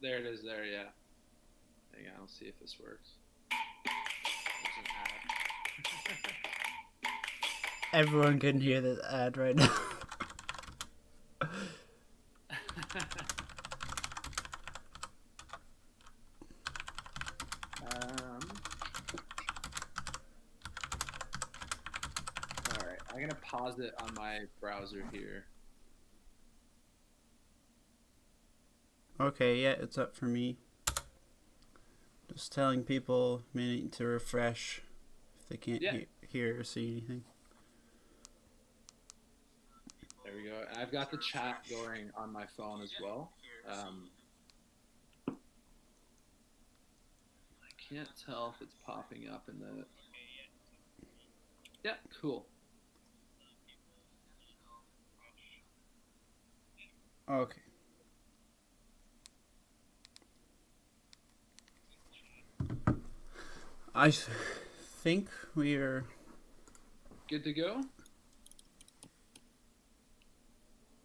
There it is there, yeah. Hang on, I'll see if this works. There's an ad. Everyone can hear the ad right now. Alright, I'm gonna pause it on my browser here. Okay, yeah, it's up for me. Just telling people a minute to refresh if they can't hear or see anything. There we go. And I've got the chat going on my phone as well. I can't tell if it's popping up in the... Yeah, cool. Okay. I think we are good to go.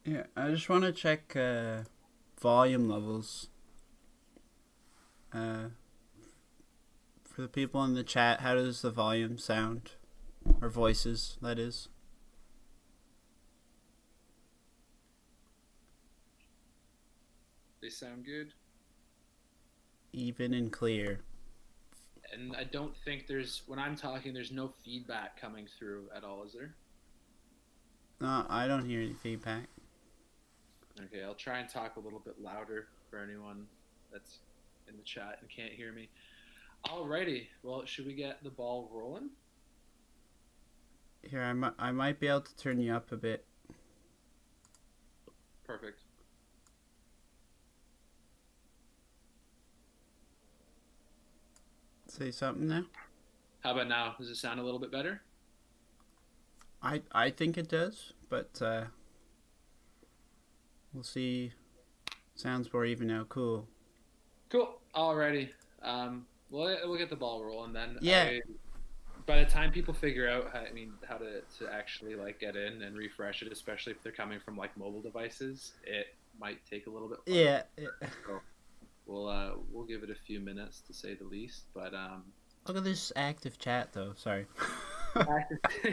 Yeah, I just want to check volume levels. For the people in the chat, how does the volume sound? Or voices, that is. They sound good. Even and clear. And I don't think when I'm talking, there's no feedback coming through at all, is there? No, I don't hear any feedback. Okay, I'll try and talk a little bit louder for anyone that's in the chat and can't hear me. Alrighty, well, should we get the ball rolling? Here, I might be able to turn you up a bit. Perfect. Say something now. How about now? Does it sound a little bit better? I think it does, but we'll see. Sounds more even now. Cool. Cool. Alrighty. We'll get the ball rolling then. Yeah. By the time people figure out how to actually like get in and refresh it, especially if they're coming from like mobile devices, it might take a little bit. Yeah. So we'll give it a few minutes to say the least, but look at this active chat though. Sorry.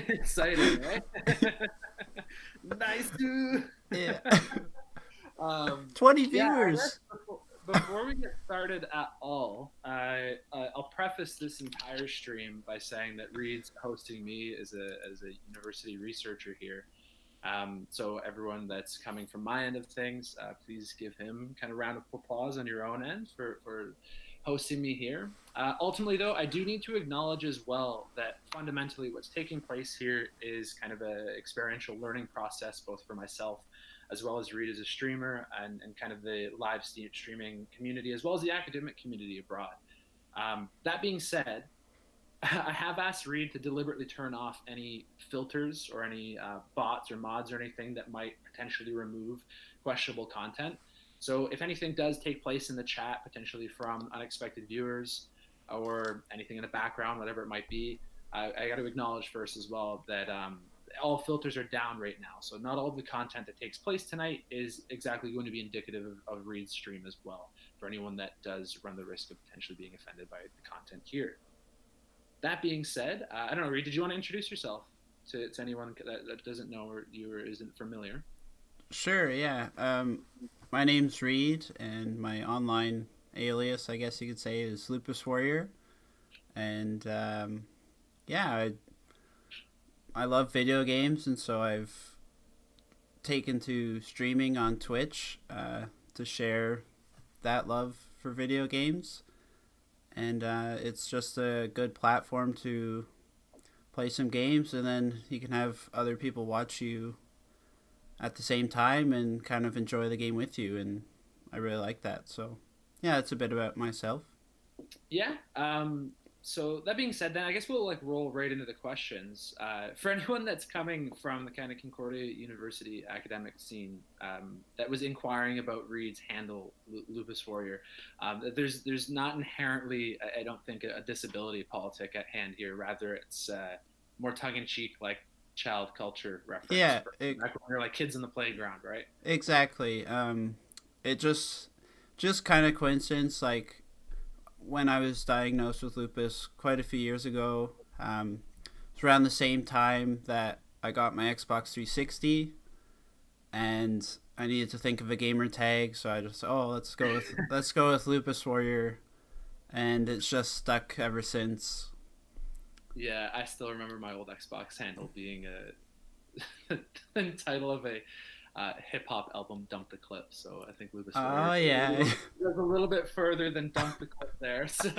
Exciting, right? Nice, dude. Yeah. 20 viewers. Before we get started at all, I'll preface this entire stream by saying that Reed's hosting me as a university researcher here. So everyone that's coming from my end of things, please give him kind of a round of applause on your own end for hosting me here. Ultimately, though, I do need to acknowledge as well that fundamentally what's taking place here is kind of an experiential learning process, both for myself as well as Reed as a streamer and kind of the live streaming community, as well as the academic community abroad. That being said, I have asked Reed to deliberately turn off any filters or any bots or mods or anything that might potentially remove questionable content. So if anything does take place in the chat, potentially from unexpected viewers or anything in the background, whatever it might be, I got to acknowledge first as well that all filters are down right now. So not all of the content that takes place tonight is exactly going to be indicative of Reed's stream as well, for anyone that does run the risk of potentially being offended by the content here. That being said, I don't know, Reed, did you want to introduce yourself to anyone that doesn't know or isn't familiar? Sure, yeah. My name's Reed, and my online alias, I guess you could say, is Lupus Warrior. And yeah, I love video games, and so I've taken to streaming on Twitch to share that love for video games. And it's just a good platform to play some games, and then you can have other people watch you at the same time and kind of enjoy the game with you, and I really like that. So yeah, it's a bit about myself. Yeah. So that being said, then I guess we'll roll right into the questions. For anyone that's coming from the kind of Concordia University academic scene that was inquiring about Reed's handle, Lupus Warrior, there's not inherently, I don't think, a disability politic at hand here. Rather, it's more tongue-in-cheek, like child culture reference. Yeah, back when we were like kids in the playground, right? Exactly. It just just kind of coincidence. Like when I was diagnosed with lupus quite a few years ago, it's around the same time that I got my Xbox 360, and I needed to think of a gamer tag, so I just let's go with Lupus Warrior, and it's just stuck ever since. Yeah, I still remember my old Xbox handle being the title of a hip hop album, "Dump the Clip." So I think Lupus Warrior Oh yeah, goes a little bit further than "Dump the Clip" there. So,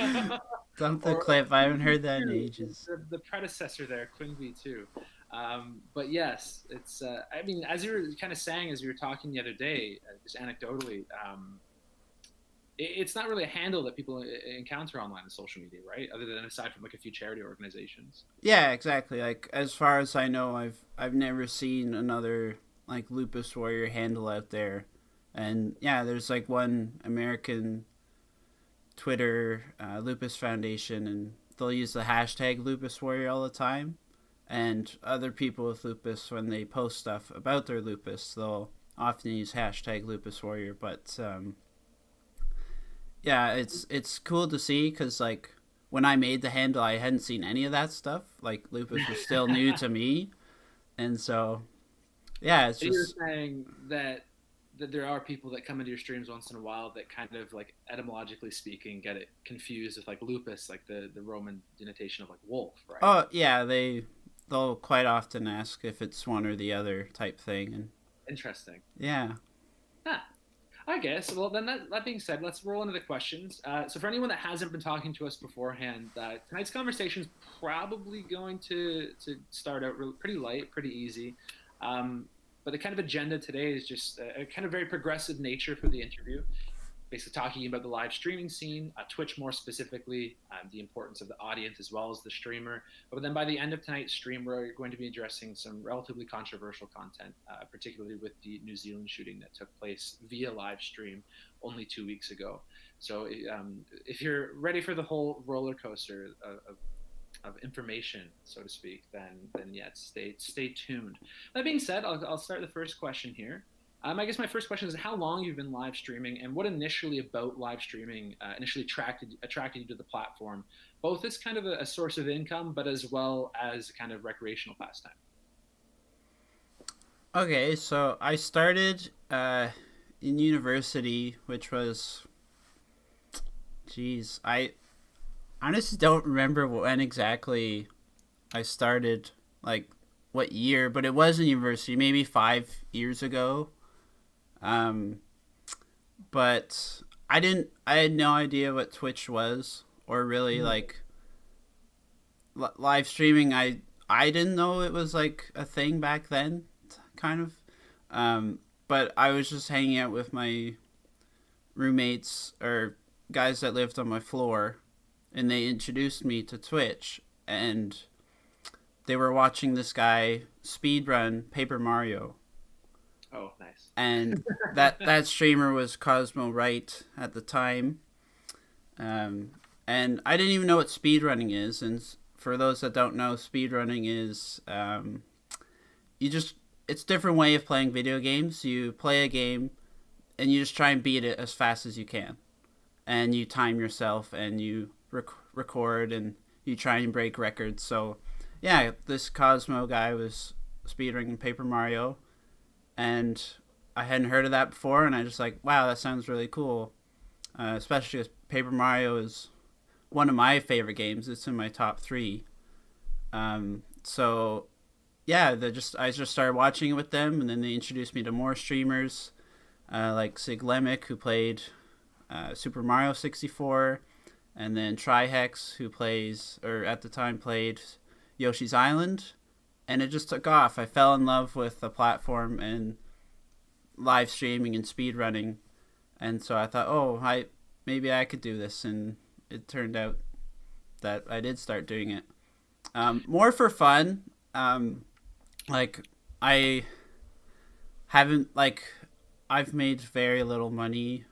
Dump the or Clip. I haven't heard that in V2, ages. the predecessor there, Quinn V2. But yes, it's. I mean, as you were kind of saying, as you were talking the other day, just anecdotally, it's not really a handle that people encounter online on social media, right? Other than aside from like a few charity organizations. Yeah, exactly. Like as far as I know, I've never seen another like Lupus Warrior handle out there, and yeah, there's like one American Twitter Lupus Foundation, and they'll use the hashtag Lupus Warrior all the time. And other people with lupus, when they post stuff about their lupus, they'll often use hashtag Lupus Warrior. But yeah, it's cool to see because like when I made the handle, I hadn't seen any of that stuff. Like lupus was still new to me, and so yeah, it's So you're just saying that there are people that come into your streams once in a while that kind of like etymologically speaking get it confused with like lupus, like the Roman denotation of like wolf, right? oh yeah, they'll quite often ask if it's one or the other type thing, and Interesting. yeah. Huh. I guess. Well, then that being said, let's roll into the questions. So for anyone that hasn't been talking to us beforehand, tonight's conversation is probably going to start out pretty light, pretty easy. But the kind of agenda today is just a kind of very progressive nature for the interview. Basically talking about the live streaming scene, Twitch more specifically, the importance of the audience as well as the streamer. But then by the end of tonight's stream, we're going to be addressing some relatively controversial content, particularly with the New Zealand shooting that took place via live stream only 2 weeks ago. So if you're ready for the whole roller coaster of information, so to speak, then yeah, stay tuned. That being said, I'll start the first question here. I guess my first question is how long you've been live streaming, and what initially about live streaming initially attracted you to the platform, both as kind of a source of income, but as well as kind of recreational pastime. Okay, so I started in university, which was, geez, I honestly don't remember when exactly I started, like what year, but it was in university, maybe 5 years ago. But I had no idea what Twitch was, or really like live streaming. I didn't know it was like a thing back then, kind of. But I was just hanging out with my roommates or guys that lived on my floor, and they introduced me to Twitch, and they were watching this guy speedrun Paper Mario. Oh, nice. And that streamer was Cosmo Wright at the time. And I didn't even know what speedrunning is. And for those that don't know, speedrunning is it's a different way of playing video games. You play a game and you just try and beat it as fast as you can. And you time yourself and you record and you try and break records. So yeah, this Cosmo guy was speedrunning Paper Mario. And I hadn't heard of that before, and I just like, wow, that sounds really cool. Especially because Paper Mario is one of my favorite games. It's in my top 3. So yeah, I just started watching it with them, and then they introduced me to more streamers, like Sig Lemick, who played Super Mario 64, and then Trihex, who plays, or at the time played Yoshi's Island. And it just took off. I fell in love with the platform and live streaming and speedrunning. And so I thought, maybe I could do this. And it turned out that I did start doing it. More for fun. Like, I haven't, like, I've made very little money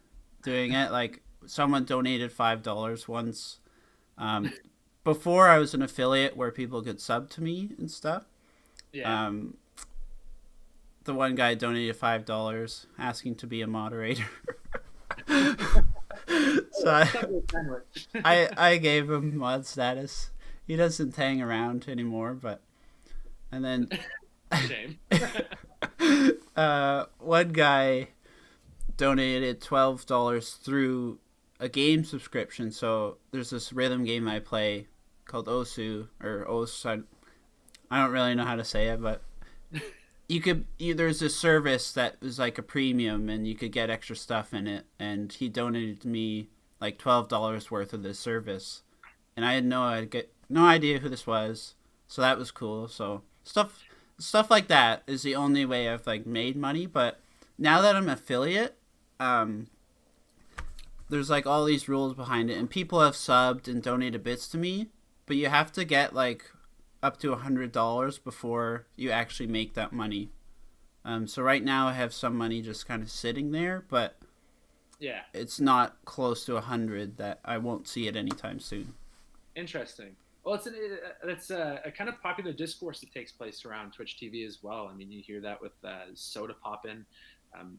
doing it. Like, someone donated $5 once. Before I was an affiliate where people could sub to me and stuff. Yeah. The one guy donated $5 asking to be a moderator. So I gave him mod status. He doesn't hang around anymore, but and then Shame. one guy donated $12 through a game subscription. So there's this rhythm game I play called Osu or Os. I don't really know how to say it, but there's this service that is like a premium, and you could get extra stuff in it. And he donated me like $12 worth of this service, and I had no idea who this was, so that was cool. So stuff like that is the only way I've like made money. But now that I'm affiliate, there's like all these rules behind it, and people have subbed and donated bits to me, but you have to get like up to $100 before you actually make that money. So right now I have some money just kind of sitting there, but yeah, it's not close to 100 that I won't see it anytime soon. Interesting. Well, it's a kind of popular discourse that takes place around Twitch TV as well. I mean, you hear that with Soda Poppin',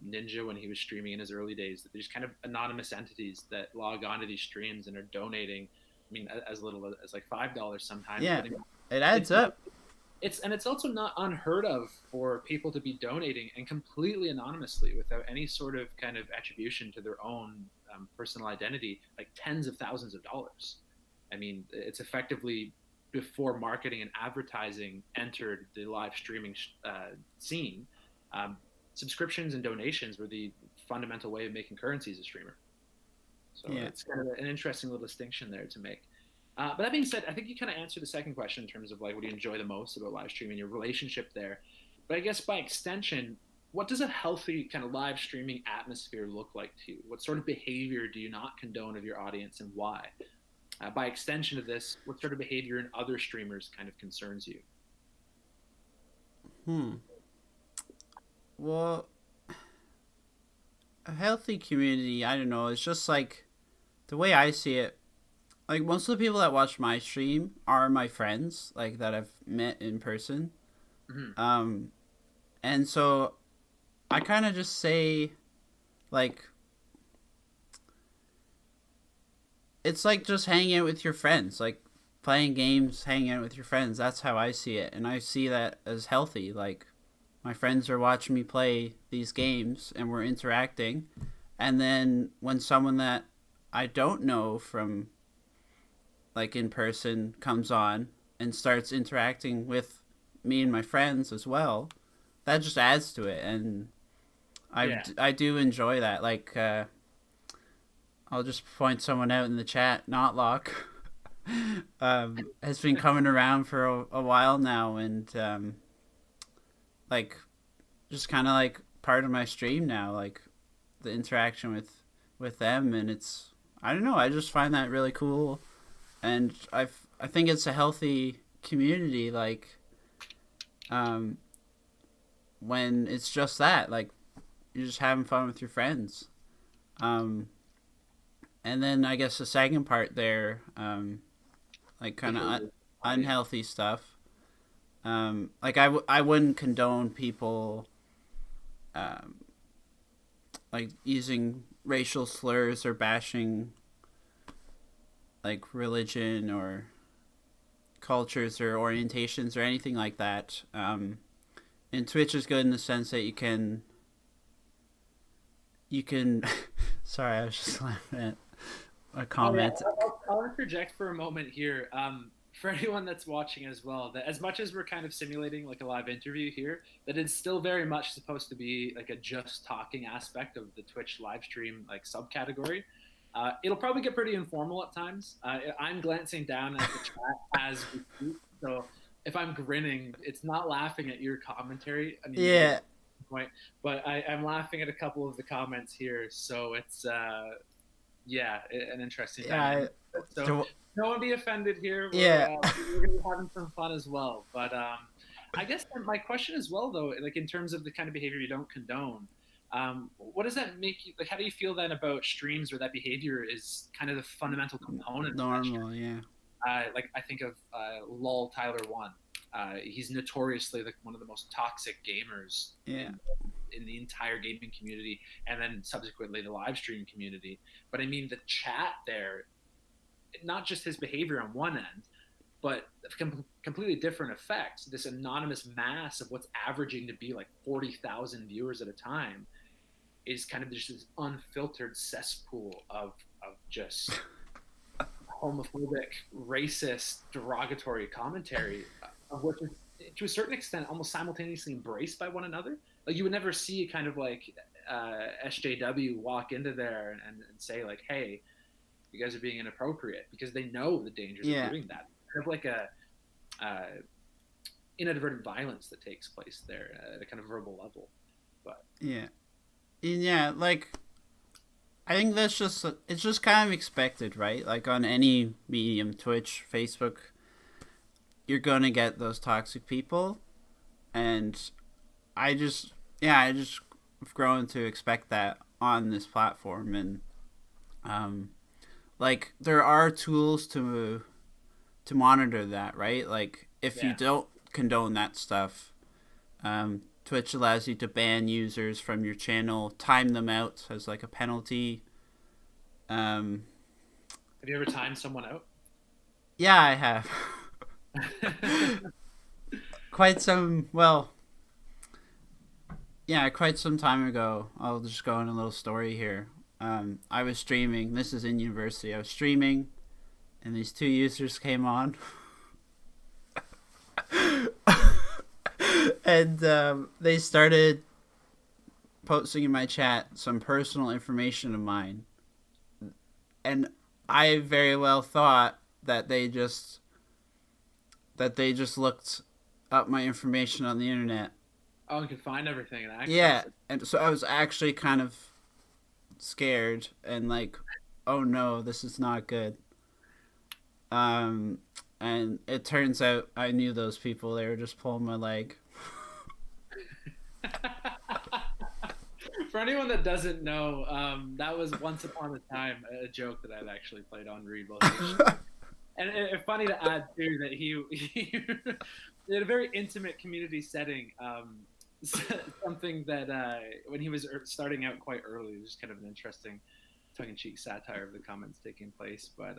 Ninja when he was streaming in his early days. That there's kind of anonymous entities that log onto these streams and are donating. I mean, as little as like $5 sometimes. Yeah, it adds up. It's also not unheard of for people to be donating and completely anonymously without any sort of kind of attribution to their own personal identity, like tens of thousands of dollars. I mean, it's effectively before marketing and advertising entered the live streaming scene. Subscriptions and donations were the fundamental way of making currency as a streamer. So yeah, it's kind of an interesting little distinction there to make. But that being said, I think you kind of answered the second question in terms of like what do you enjoy the most about live streaming, your relationship there. But I guess by extension, what does a healthy kind of live streaming atmosphere look like to you? What sort of behavior do you not condone of your audience, and why? By extension of this, what sort of behavior in other streamers kind of concerns you? Well, a healthy community, I don't know, it's just like the way I see it. Like most of the people that watch my stream are my friends, like that I've met in person. Mm-hmm. And so I kind of just say, like, it's like just hanging out with your friends, like playing games, hanging out with your friends. That's how I see it, and I see that as healthy. Like, my friends are watching me play these games, and we're interacting. And then when someone that I don't know from like in person comes on and starts interacting with me and my friends as well, that just adds to it. And I do enjoy that. Like, I'll just point someone out in the chat. Notlock has been coming around for a while now, and like just kind of like part of my stream now, like the interaction with them. And it's, I don't know, I just find that really cool. And I think it's a healthy community, like, when it's just that, like, you're just having fun with your friends. And then I guess the second part there, like, kind of unhealthy stuff. Like, I wouldn't condone people, like, using racial slurs or bashing like religion or cultures or orientations or anything like that. And Twitch is good in the sense that you can sorry, I was just laughing at a comment. Oh, yeah. I'll interject for a moment here. For anyone that's watching as well, that as much as we're kind of simulating like a live interview here, that it's still very much supposed to be like a just talking aspect of the Twitch live stream like subcategory. It'll probably get pretty informal at times. I'm glancing down at the chat as we speak, so if I'm grinning, it's not laughing at your commentary. I mean, yeah. But I'm laughing at a couple of the comments here, so it's an interesting dynamic. So no one be offended here. We're going to be having some fun as well. But I guess my question as well, though, like in terms of the kind of behavior you don't condone, what does that make you, like, how do you feel then about streams where that behavior is kind of the fundamental component? Normal, yeah. Like I think of lol Tyler 1. He's notoriously like one of the most toxic gamers in the entire gaming community, and then subsequently the live stream community. But I mean, the chat there, not just his behavior on one end, but completely different effects. This anonymous mass of what's averaging to be like 40,000 viewers at a time is kind of just this unfiltered cesspool of just homophobic, racist, derogatory commentary, of which is to a certain extent almost simultaneously embraced by one another. Like you would never see kind of like SJW walk into there and say like, "Hey, you guys are being inappropriate," because they know the dangers of doing that. Kind of like a inadvertent violence that takes place there at a kind of verbal level. But yeah, like I think that's just it's just kind of expected, right? Like on any medium, Twitch, Facebook, you're gonna get those toxic people, and I just have grown to expect that on this platform, and like there are tools to monitor that, right? Like if you don't condone that stuff, Twitch allows you to ban users from your channel, time them out as like a penalty. Have you ever timed someone out? Yeah, I have. quite some time ago. I'll just go on a little story here. I was streaming. This is in university. I was streaming, and these two users came on. And they started posting in my chat some personal information of mine. And I very well thought that they just looked up my information on the internet. Oh, and could find everything and access it. And so I was actually kind of scared and like, oh no, this is not good. And it turns out I knew those people. They were just pulling my leg. For anyone that doesn't know, that was once upon a time a joke that I'd actually played on Reed. And it's funny to add too that he in a very intimate community setting, something that when he was starting out quite early, it was just kind of an interesting tongue-in-cheek satire of the comments taking place. But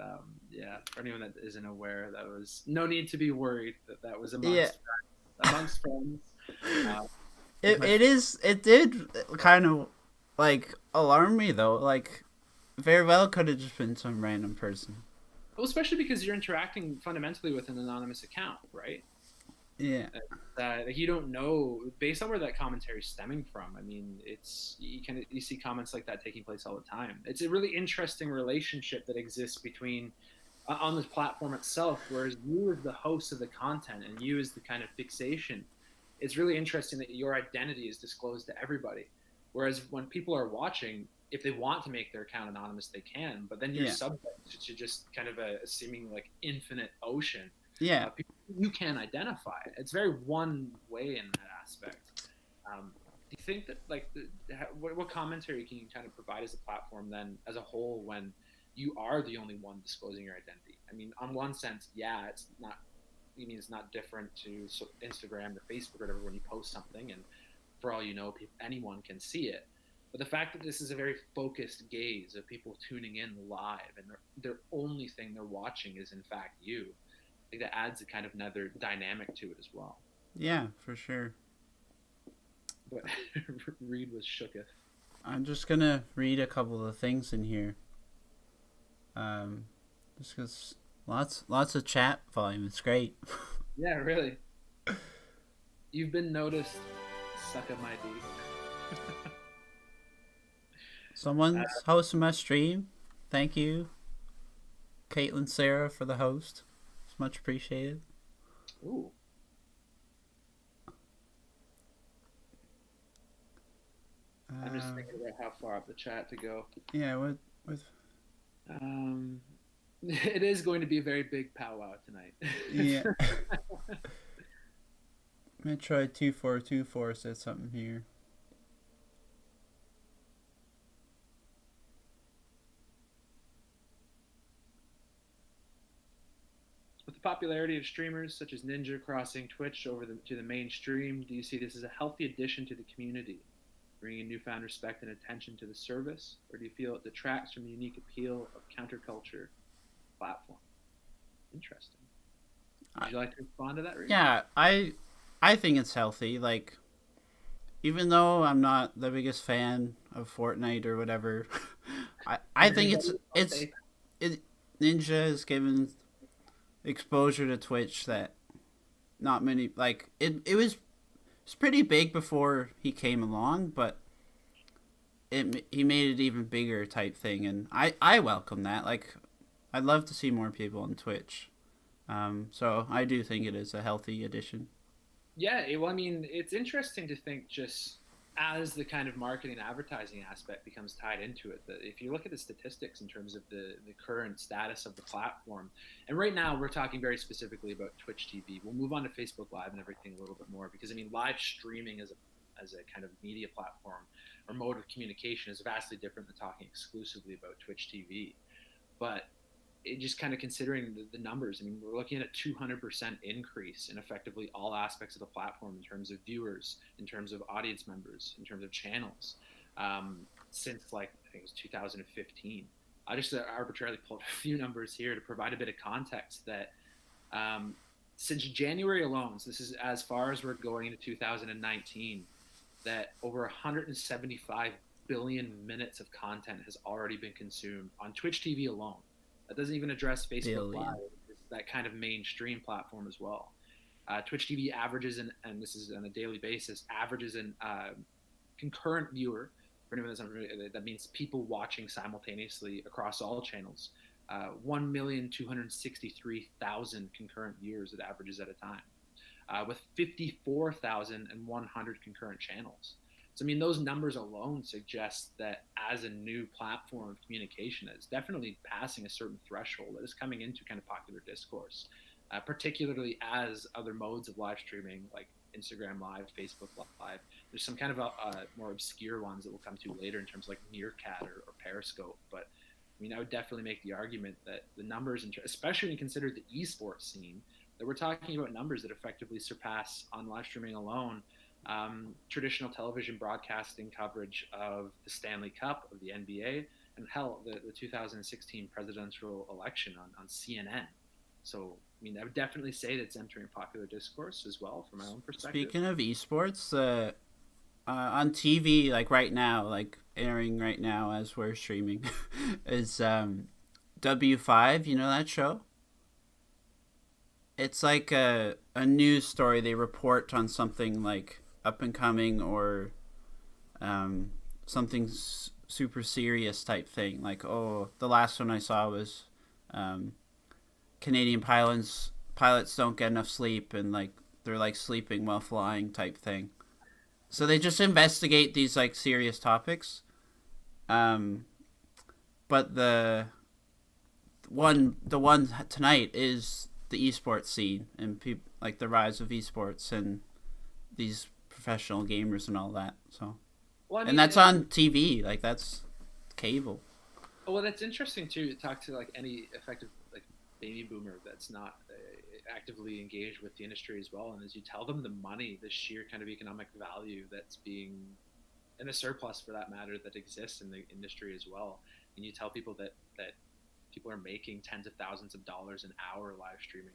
yeah, for anyone that isn't aware, that was no need to be worried that was amongst friends. It did kind of like alarm me though. Like very well could have just been some random person. Well, especially because you're interacting fundamentally with an anonymous account, right? Yeah. Like you don't know based on where that commentary is stemming from. I mean, you see comments like that taking place all the time. It's a really interesting relationship that exists between on this platform itself, whereas you as the host of the content and you as the kind of fixation. It's really interesting that your identity is disclosed to everybody. Whereas when people are watching, if they want to make their account anonymous, they can. But then you're subject to just kind of a seeming like infinite ocean. Yeah. You can identify. It's very one way in that aspect. Do you think that like what commentary can you kind of provide as a platform then as a whole when you are the only one disclosing your identity? I mean, on one sense, yeah, it's not. You mean it's not different to Instagram or Facebook or whatever when you post something, and for all you know, anyone can see it. But the fact that this is a very focused gaze of people tuning in live, and their only thing they're watching is in fact you, I think that adds a kind of another dynamic to it as well. Yeah, for sure. But Reed was shooketh. I'm just gonna read a couple of things in here. Just because. Lots of chat volume. It's great. Yeah, really. You've been noticed. Suck at my D. Someone's hosting my stream. Thank you, Caitlin Sarah, for the host. It's much appreciated. Ooh. I'm just thinking about how far up the chat to go. Yeah, with it is going to be a very big powwow tonight. Yeah. Metroid 2424 said something here. With the popularity of streamers such as Ninja crossing Twitch over to the mainstream, do you see this as a healthy addition to the community? bringing newfound respect and attention to the service, or do you feel it detracts from the unique appeal of counterculture platform? Interesting. Would you like to respond to that, Reed? Yeah, I think it's healthy. Like, even though I'm not the biggest fan of Fortnite or whatever, I think Ninja is given exposure to Twitch that not many like. It was pretty big before he came along, but he made it even bigger type thing, and I welcome that. Like, I'd love to see more people on Twitch. So I do think it is a healthy addition. Yeah, well, I mean, it's interesting to think just as the kind of marketing and advertising aspect becomes tied into it, that if you look at the statistics in terms of the current status of the platform, and right now we're talking very specifically about Twitch TV. We'll move on to Facebook Live and everything a little bit more, because I mean, live streaming as a kind of media platform or mode of communication is vastly different than talking exclusively about Twitch TV. But just kind of considering the numbers, I mean, we're looking at a 200% increase in effectively all aspects of the platform in terms of viewers, in terms of audience members, in terms of channels, since like I think it was 2015. I just arbitrarily pulled a few numbers here to provide a bit of context that since January alone, so this is as far as we're going into 2019, that over 175 billion minutes of content has already been consumed on Twitch TV alone. That doesn't even address Facebook Live, that kind of mainstream platform as well. Twitch TV averages, and this is on a daily basis, averages in concurrent viewer, for anyone that's unfamiliar, that means people watching simultaneously across all channels, 1,263,000 concurrent viewers it averages at a time, with 54,100 concurrent channels. So, I mean, those numbers alone suggest that as a new platform of communication, it's definitely passing a certain threshold that is coming into kind of popular discourse, particularly as other modes of live streaming like Instagram Live, Facebook Live, there's some kind of more obscure ones that we'll come to later in terms of like Meerkat or Periscope. But I mean, I would definitely make the argument that the numbers, especially when you consider the esports scene, that we're talking about numbers that effectively surpass on live streaming alone traditional television broadcasting coverage of the Stanley Cup, of the NBA, and hell, the 2016 presidential election on CNN. So, I mean, I would definitely say that it's entering popular discourse as well, from my own perspective. Speaking of esports, on TV, like right now, like airing right now as we're streaming, is W5. You know that show? It's like a news story. They report on something like up and coming or something super serious type thing. Like, oh, the last one I saw was Canadian pilots don't get enough sleep, and like they're like sleeping while flying type thing. So they just investigate these like serious topics. But the one tonight is the esports scene and like the rise of esports and these professional gamers and all that. So, well, I mean, and that's on TV. Like, that's cable. Well, that's interesting too. To talk to like any effective like baby boomer that's not actively engaged with the industry as well, and as you tell them the money, the sheer kind of economic value that's being, and the surplus for that matter, that exists in the industry as well, and you tell people that people are making tens of thousands of dollars an hour live streaming.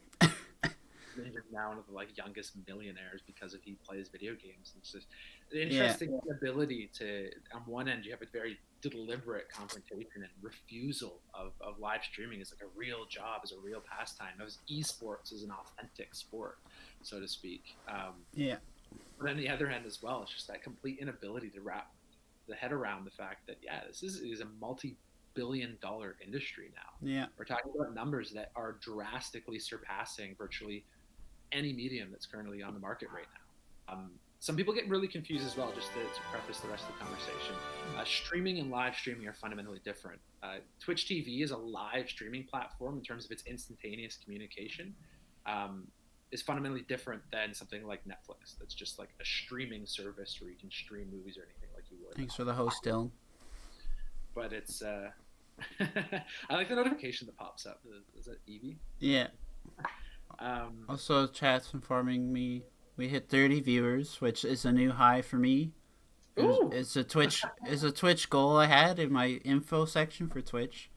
He's now one of the like youngest millionaires because he plays video games. It's just an interesting ability to, on one end, you have a very deliberate confrontation and refusal of live streaming as like a real job, as a real pastime. As esports is an authentic sport, so to speak. But on the other hand as well, it's just that complete inability to wrap the head around the fact that this is a multi-billion-dollar industry now. Yeah, we're talking about numbers that are drastically surpassing virtually any medium that's currently on the market right now. Some people get really confused as well, just to preface the rest of the conversation. Streaming and live streaming are fundamentally different. Twitch TV is a live streaming platform in terms of its instantaneous communication, is fundamentally different than something like Netflix. That's just like a streaming service where you can stream movies or anything like you would. Thanks for the host, Dylan. But it's, I like the notification that pops up. Is that Evie? Yeah. Also, chat's informing me we hit 30 viewers, which is a new high for me. Ooh, It's a Twitch goal I had in my info section for Twitch.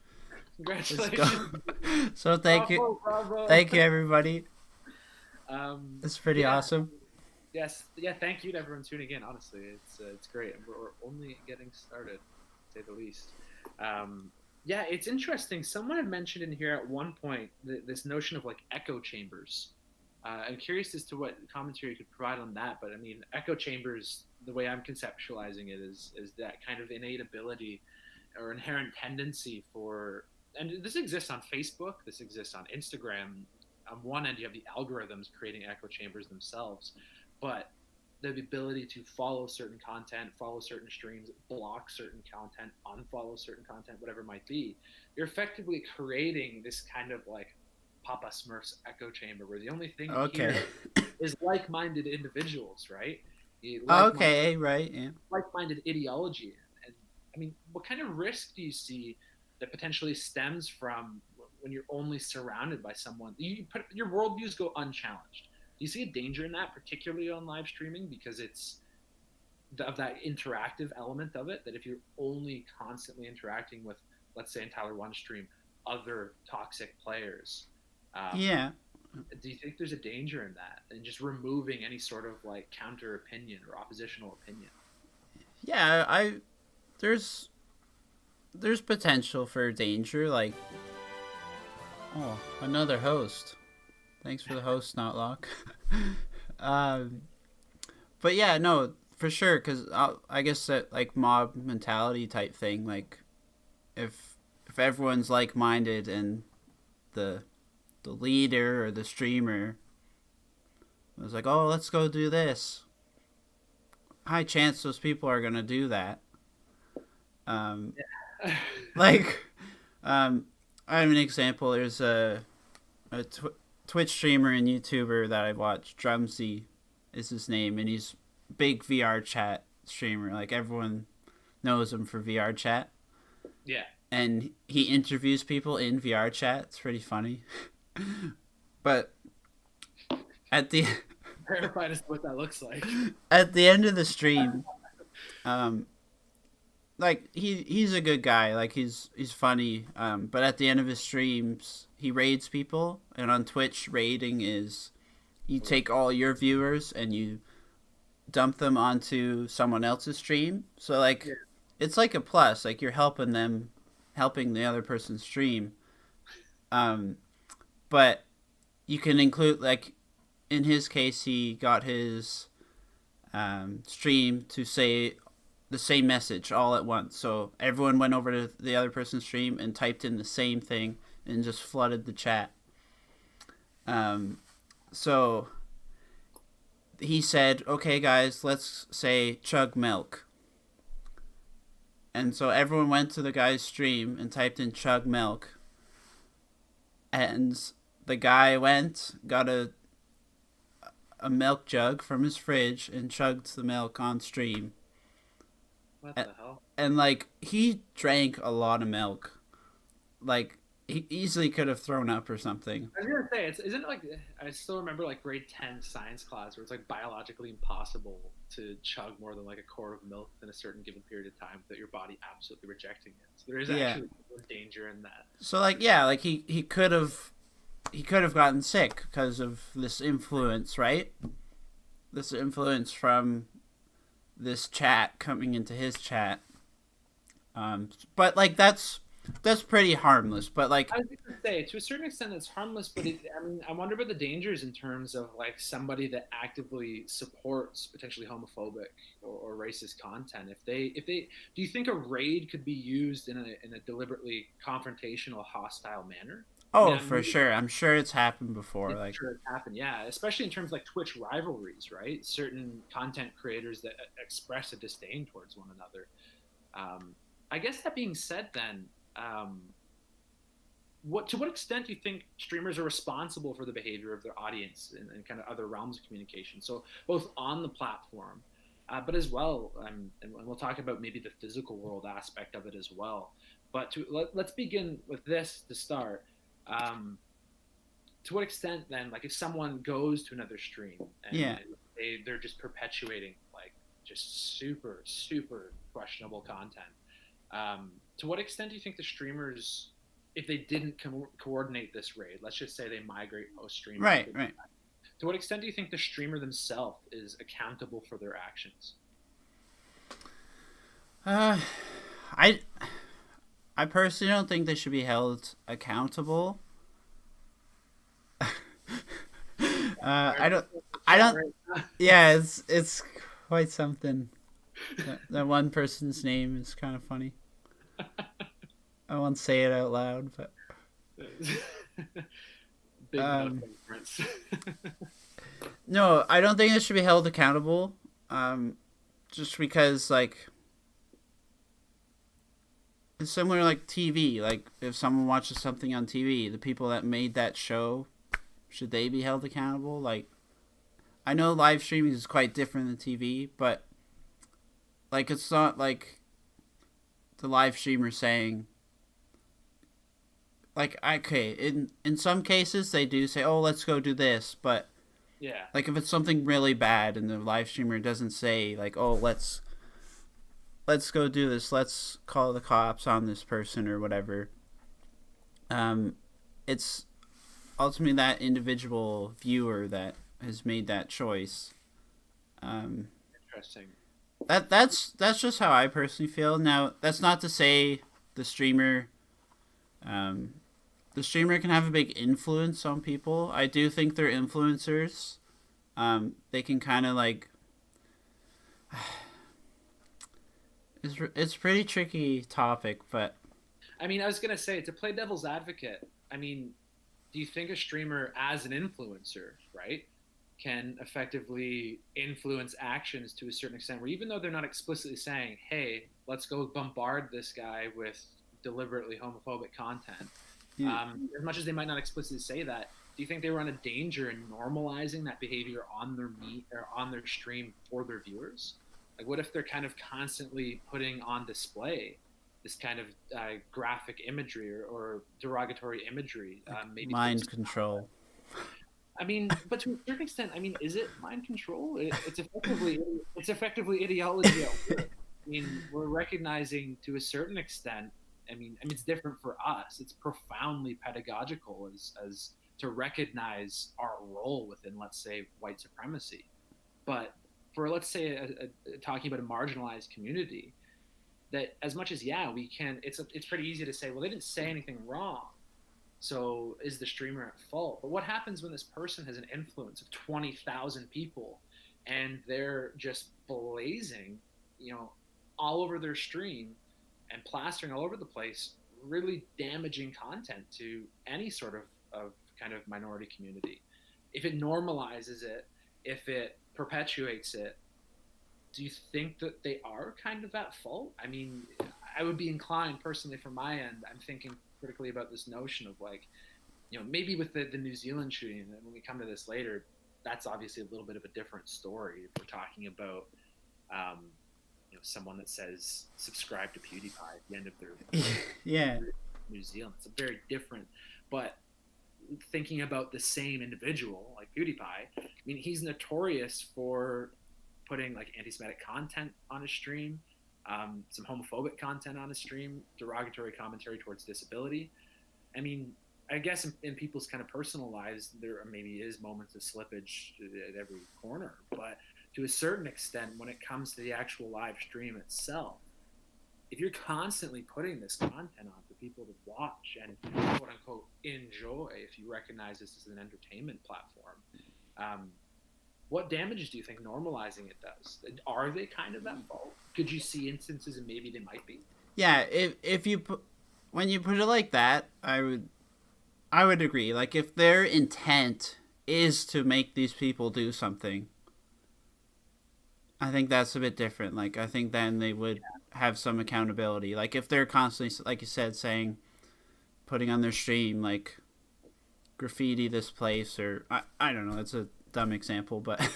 Let's go. congratulations! So Bravo, bravo. thank you everybody. It's pretty Yeah, awesome. yes, yeah. Thank you to everyone tuning in. Honestly, it's great. We're only getting started, to say the least. Yeah, it's interesting. Someone had mentioned in here at one point this notion of like echo chambers. I'm curious as to what commentary you could provide on that. But I mean, echo chambers, the way I'm conceptualizing it is that kind of innate ability or inherent tendency for, and this exists on Facebook, this exists on Instagram. On one end, you have the algorithms creating echo chambers themselves, but the ability to follow certain content, follow certain streams, block certain content, unfollow certain content, whatever it might be, you're effectively creating this kind of like Papa Smurf's echo chamber where the only thing you Okay. hear is like-minded individuals, right? Okay, right, yeah. Like-minded ideology. And I mean, what kind of risk do you see that potentially stems from when you're only surrounded by someone? Your worldviews go unchallenged. Do you see a danger in that, particularly on live streaming, because it's of that interactive element of it? That if you're only constantly interacting with, let's say in Tyler One stream, other toxic players, Yeah. do you think there's a danger in that, and just removing any sort of like counter opinion or oppositional opinion? Yeah, I there's potential for danger, like, oh, another host. Thanks for the host, Notlock. um, but yeah, no, for sure, because I guess that like mob mentality type thing, like if everyone's like minded and the leader or the streamer was like, oh, let's go do this, high chance those people are gonna do that. Like, I have an example. There's a Twitch streamer and YouTuber that I watch. Drumsy is his name, and he's big VR chat streamer. Like everyone knows him for VR chat. Yeah. And he interviews people in VR chat. It's pretty funny. But at the Terrified as to what that looks like. at the end of the stream, like he's a good guy. Like he's funny. But at the end of his streams, he raids people, and on Twitch, raiding is you take all your viewers and you dump them onto someone else's stream. So like, it's like a plus. Like you're helping them, helping the other person stream. But you can include, like, in his case, he got his stream to say the same message all at once. So everyone went over to the other person's stream and typed in the same thing and just flooded the chat. So he said, okay, guys, let's say chug milk. And so everyone went to the guy's stream and typed in chug milk. And the guy went, got a milk jug from his fridge and chugged the milk on stream. What the hell? And like, he drank a lot of milk. Like, he easily could have thrown up or something. I was gonna say, isn't it like, I still remember like grade 10 science class where it's like biologically impossible to chug more than like a quart of milk in a certain given period of time without your body absolutely rejecting it. So there is actually danger in that. So like, yeah, like he could have gotten sick because of this influence, right? This influence from this chat coming into his chat. But like that's pretty harmless. But like, I was gonna say, to a certain extent, it's harmless. But I mean, I wonder about the dangers in terms of like somebody that actively supports potentially homophobic or racist content. If they, do you think a raid could be used in a deliberately confrontational, hostile manner? oh, I mean, for sure, I'm sure it's happened before. I'm Like, sure it's happened, yeah. Especially in terms of like Twitch rivalries, right? Certain content creators that express a disdain towards one another. I guess that being said, then, to what extent do you think streamers are responsible for the behavior of their audience and kind of other realms of communication? So both on the platform, but as well, and we'll talk about maybe the physical world aspect of it as well. But let's begin with this to start. To what extent then, like if someone goes to another stream and they're just perpetuating like just super, super questionable content. To what extent do you think the streamers, if they didn't coordinate this raid, let's just say they migrate post stream, Right, right. to what extent do you think the streamer themselves is accountable for their actions? Uh, I I personally don't think they should be held accountable. I don't. I don't. Yeah, it's quite something. That one person's name is kind of funny. I won't say it out loud, but Big no difference. no, I don't think they should be held accountable. Just because like it's similar like TV. Like if someone watches something on TV, the people that made that show, should they be held accountable? Like I know live streaming is quite different than TV, but like it's not like the live streamer saying like okay, in some cases they do say, "Oh, let's go do this," but yeah, like if it's something really bad and the live streamer doesn't say like, "Oh, let's go do this. Let's call the cops on this person or whatever." It's ultimately that individual viewer that has made that choice. interesting. That's just how I personally feel. Now, that's not to say the streamer, the streamer can have a big influence on people. I do think they're influencers. They can kind of like. It's a pretty tricky topic, but I mean, I was gonna say, to play devil's advocate, I mean, do you think a streamer as an influencer, right, can effectively influence actions to a certain extent where even though they're not explicitly saying, hey, let's go bombard this guy with deliberately homophobic content, yeah. as much as they might not explicitly say that, do you think they run a danger in normalizing that behavior on their meet or on their stream for their viewers? Like, what if they're kind of constantly putting on display this kind of graphic imagery or derogatory imagery, maybe Mind control. I mean, but to a certain extent, I mean, is it mind control? It's effectively ideology at work. I mean, we're recognizing to a certain extent. I mean, it's different for us. It's profoundly pedagogical as to recognize our role within, let's say, white supremacy. But for, let's say, talking about a marginalized community, that as much as, yeah, we can, it's pretty easy to say, well, they didn't say anything wrong, so is the streamer at fault? But what happens when this person has an influence of 20,000 people and they're just blazing, all over their stream and plastering all over the place, really damaging content to any sort of kind of minority community? If it normalizes it, if it perpetuates it, do you think that they are kind of at fault? I mean, I would be inclined personally from my end. I'm thinking critically about this notion of like, maybe with the New Zealand shooting, and when we come to this later, that's obviously a little bit of a different story. If we're talking about, someone that says subscribe to PewDiePie at the end of their yeah, New Zealand, it's a very different. But thinking about the same individual like PewDiePie, I mean, he's notorious for putting like anti-Semitic content on his stream, some homophobic content on his stream, derogatory commentary towards disability. I mean, I guess in people's kind of personal lives, there maybe is moments of slippage at every corner, but to a certain extent, when it comes to the actual live stream itself, if you're constantly putting this content on for people to watch and quote unquote enjoy, if you recognize this as an entertainment platform, what damages do you think normalizing it does? Are they kind of at fault? Could you see instances and maybe they might be? yeah. If you when you put it like that, I would agree. Like if their intent is to make these people do something, I think that's a bit different. Like I think then they would have some accountability. Like if they're constantly, like you said, saying, putting on their stream like graffiti this place, or I don't know. It's a dumb example, but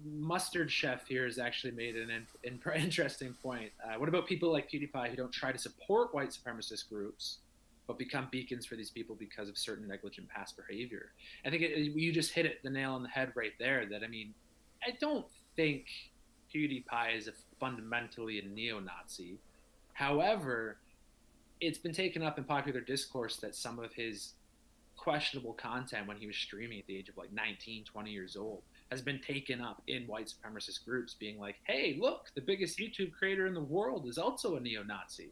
Mustard Chef here has actually made an interesting point. What about people like PewDiePie who don't try to support white supremacist groups, but become beacons for these people because of certain negligent past behavior? I think you just hit the nail on the head right there. That I mean, I don't think PewDiePie is fundamentally a neo-Nazi. However, it's been taken up in popular discourse that some of his questionable content when he was streaming at the age of like 19, 20 years old has been taken up in white supremacist groups being like, hey, look, the biggest YouTube creator in the world is also a neo-Nazi.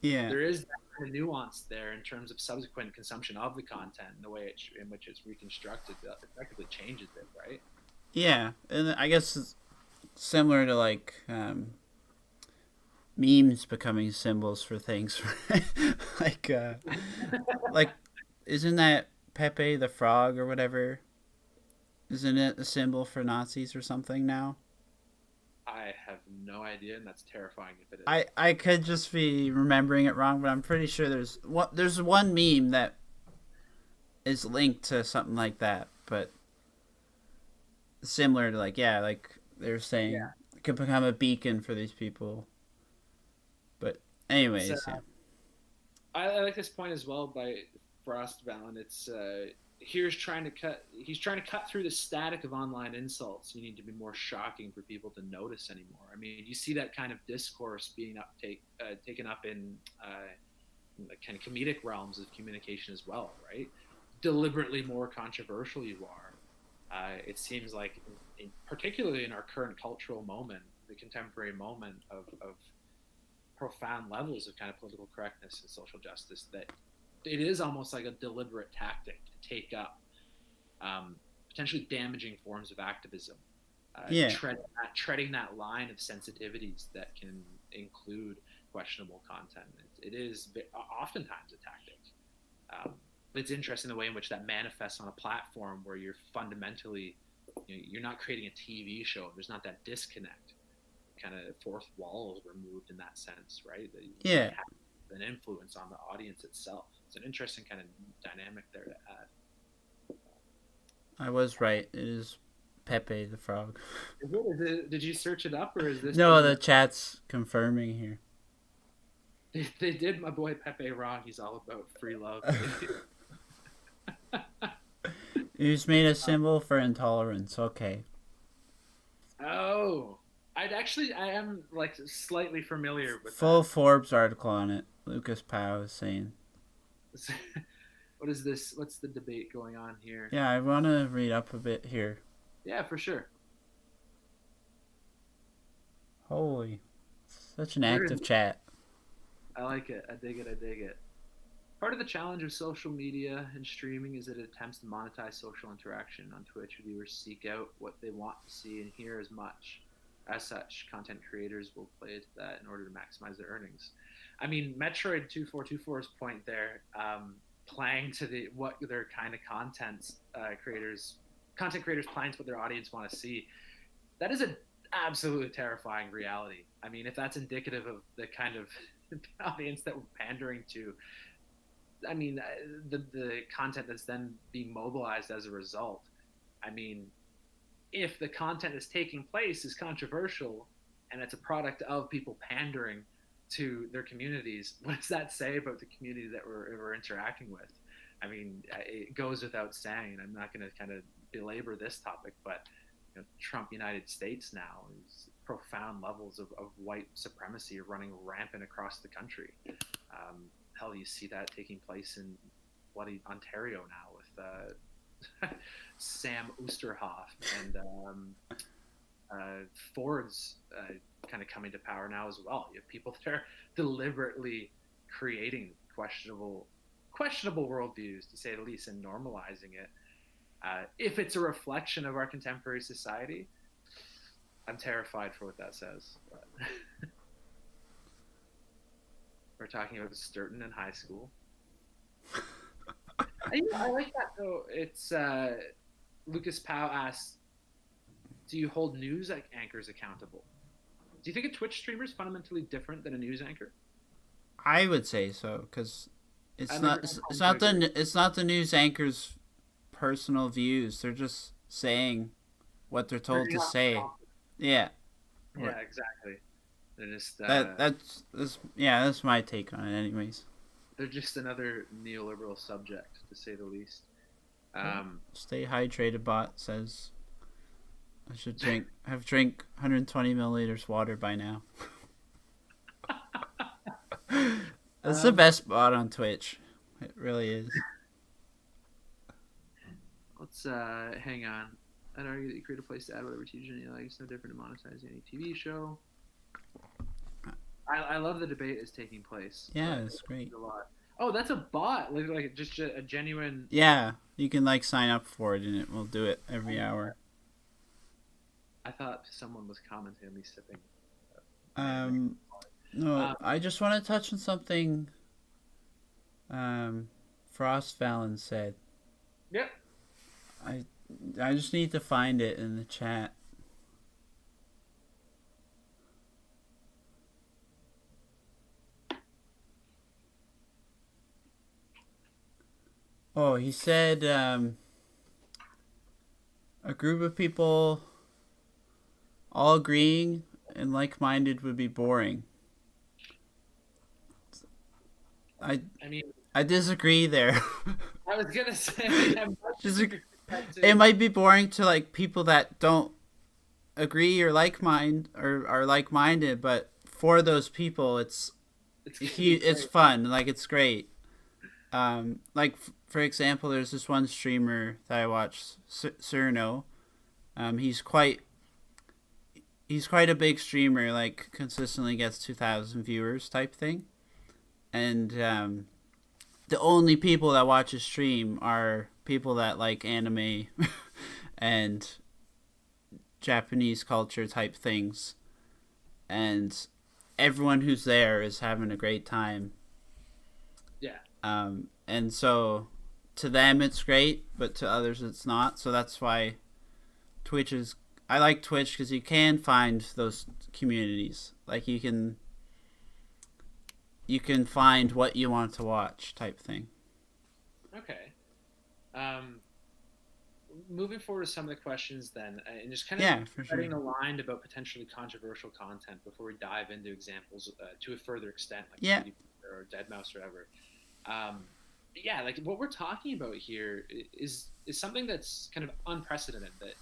Yeah. There is that kind of nuance there in terms of subsequent consumption of the content and the way in which it's reconstructed effectively changes it, right? Yeah, and I guess it's similar to like memes becoming symbols for things, right? like, like, isn't that Pepe the Frog or whatever? Isn't it a symbol for Nazis or something now? I have no idea, and that's terrifying if it is. I could just be remembering it wrong, but I'm pretty sure there's one meme that is linked to something like that, but similar to like they're saying it could become a beacon for these people. But anyways, yeah. I like this point as well by Frostbound. It's he's trying to cut through the static of online insults. You need to be more shocking for people to notice anymore. I mean, you see that kind of discourse being taken up in kind of comedic realms of communication as well, right? Deliberately more controversial you are. It seems like, particularly in our current cultural moment, the contemporary moment of profound levels of kind of political correctness and social justice, that it is almost like a deliberate tactic to take up potentially damaging forms of activism, treading that line of sensitivities that can include questionable content. It is oftentimes a tactic. It's interesting the way in which that manifests on a platform where you're fundamentally, you're not creating a TV show. There's not that disconnect. Kind of fourth wall is removed in that sense, right? Yeah. Have an influence on the audience itself. It's an interesting kind of dynamic there to add. I was right. It is Pepe the Frog. Did you search it up, or is this? No, the chat's confirming here. They did my boy Pepe wrong. He's all about free love. He's made a symbol for intolerance. Okay. Oh. I am like slightly familiar with full that. Forbes article on it. Lucas Powell is saying. What is this? What's the debate going on here? Yeah, I want to read up a bit here. Yeah, for sure. Holy, such an active chat. I like it. I dig it. Part of the challenge of social media and streaming is that it attempts to monetize social interaction. On Twitch, viewers seek out what they want to see and hear as much. As such, content creators will play to that in order to maximize their earnings. I mean, Metroid 2424's point there, playing to what their kind of content creators playing to what their audience want to see. That is an absolutely terrifying reality. I mean, if that's indicative of the kind of audience that we're pandering to, I mean, the content that's then being mobilized as a result. I mean, if the content that's taking place is controversial and it's a product of people pandering to their communities, what does that say about the community that we're interacting with? I mean, it goes without saying. I'm not going to kind of belabor this topic, but Trump United States now is profound levels of white supremacy are running rampant across the country. Hell, you see that taking place in bloody Ontario now with Sam Oosterhoff and Ford's kind of coming to power now as well. You have people that are deliberately creating questionable worldviews, to say the least, and normalizing it. If it's a reflection of our contemporary society, I'm terrified for what that says. But we're talking about Sturton in high school. I like that though. It's Lucas Powell asks, do you hold news anchors accountable? Do you think a Twitch streamer is fundamentally different than a news anchor? I would say so, because it's not the news anchor's personal views. They're just saying what they're told to say. Yeah. Yeah, exactly. They're just that's my take on it, anyways. They're just another neoliberal subject, to say the least. Stay hydrated, bot says. I should drink 120 milliliters water by now. That's the best bot on Twitch. It really is. Let's hang on. I'd argue that you create a place to add whatever TV you like. It's no different to monetizing any TV show. I love the debate is taking place. Yeah, it's great. A lot. Oh, that's a bot. Like just a genuine. Yeah, you can like sign up for it, and it will do it every hour. I thought someone was commenting on me sipping. No, I just want to touch on something. Frost Fallon said. Yep. I just need to find it in the chat. Oh, he said a group of people all agreeing and like-minded would be boring. I mean, I disagree there. I was gonna say it might be boring to like people that don't agree or are like-minded, but for those people, it's fun. Like it's great. Like for example, there's this one streamer that I watch, Cerno. He's quite a big streamer. Like consistently gets 2,000 viewers type thing, and the only people that watch his stream are people that like anime and Japanese culture type things, and everyone who's there is having a great time. Yeah. And so to them it's great, but to others it's not. So that's why I like Twitch because you can find those communities. Like you can find what you want to watch type thing. Okay. Moving forward to some of the questions then, and just kind of getting aligned about potentially controversial content before we dive into examples to a further extent, like or Deadmau5 or whatever. Like what we're talking about here is something that's kind of unprecedented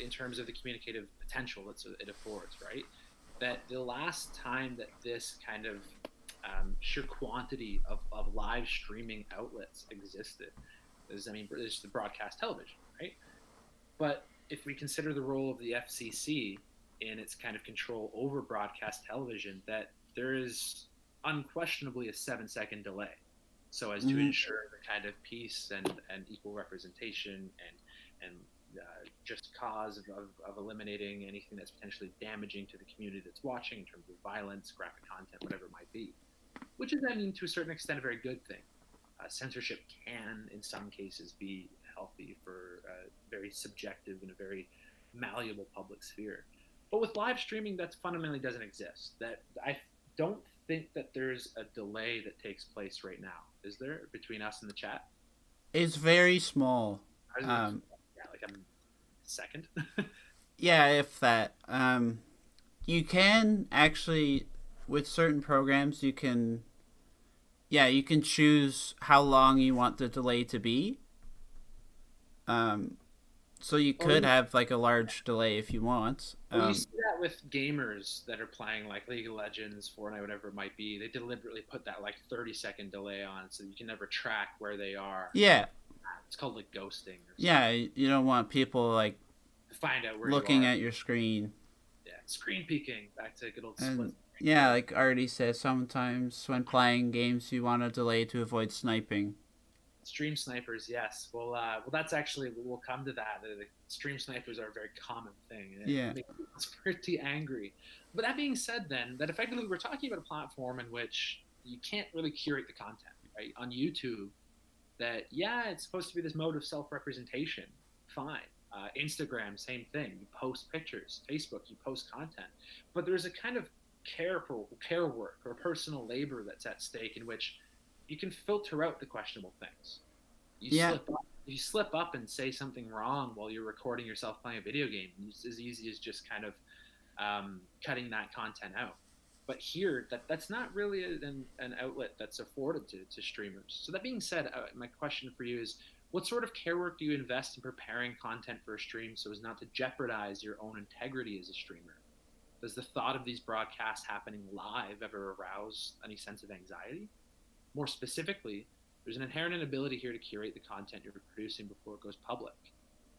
in terms of the communicative potential that it affords, right? That the last time that this kind of sheer quantity of live streaming outlets existed there's the broadcast television, right? But if we consider the role of the FCC in its kind of control over broadcast television, that there is unquestionably a 7-second delay so as to ensure the kind of peace and equal representation and just cause of eliminating anything that's potentially damaging to the community that's watching in terms of violence, graphic content, whatever it might be. Which is, I mean, to a certain extent, a very good thing. Censorship can, in some cases, be healthy for a very subjective and a very malleable public sphere. But with live streaming, that fundamentally doesn't exist. That I don't think that there's a delay that takes place right now. Is there, between us and the chat? It's very small. Like a second. Yeah, if that. You can actually, with certain programs, you can choose how long you want the delay to be. So you could have like a large delay if you want. You see that with gamers that are playing like League of Legends, Fortnite, whatever it might be. They deliberately put that like 30-second delay on so you can never track where they are. Yeah. It's called like ghosting. Yeah, you don't want people like find out where looking at your screen. Yeah, screen peeking. Back to good old split. Yeah, like Artie says, sometimes when playing games you want a delay to avoid sniping. Stream snipers, yes. Well, that's actually, we'll come to that. The stream snipers are a very common thing. And it makes us pretty angry. But that being said, then, that effectively we're talking about a platform in which you can't really curate the content, right? On YouTube, that, it's supposed to be this mode of self-representation. Fine. Instagram, same thing. You post pictures. Facebook, you post content. But there's a kind of care work or personal labor that's at stake in which you can filter out the questionable things. You slip up and say something wrong while you're recording yourself playing a video game. It's as easy as just kind of cutting that content out. But here, that's not really an outlet that's afforded to streamers. So that being said, my question for you is, What sort of care work do you invest in preparing content for a stream so as not to jeopardize your own integrity as a streamer? Does the thought of these broadcasts happening live ever arouse any sense of anxiety? More specifically, there's an inherent inability here to curate the content you're producing before it goes public.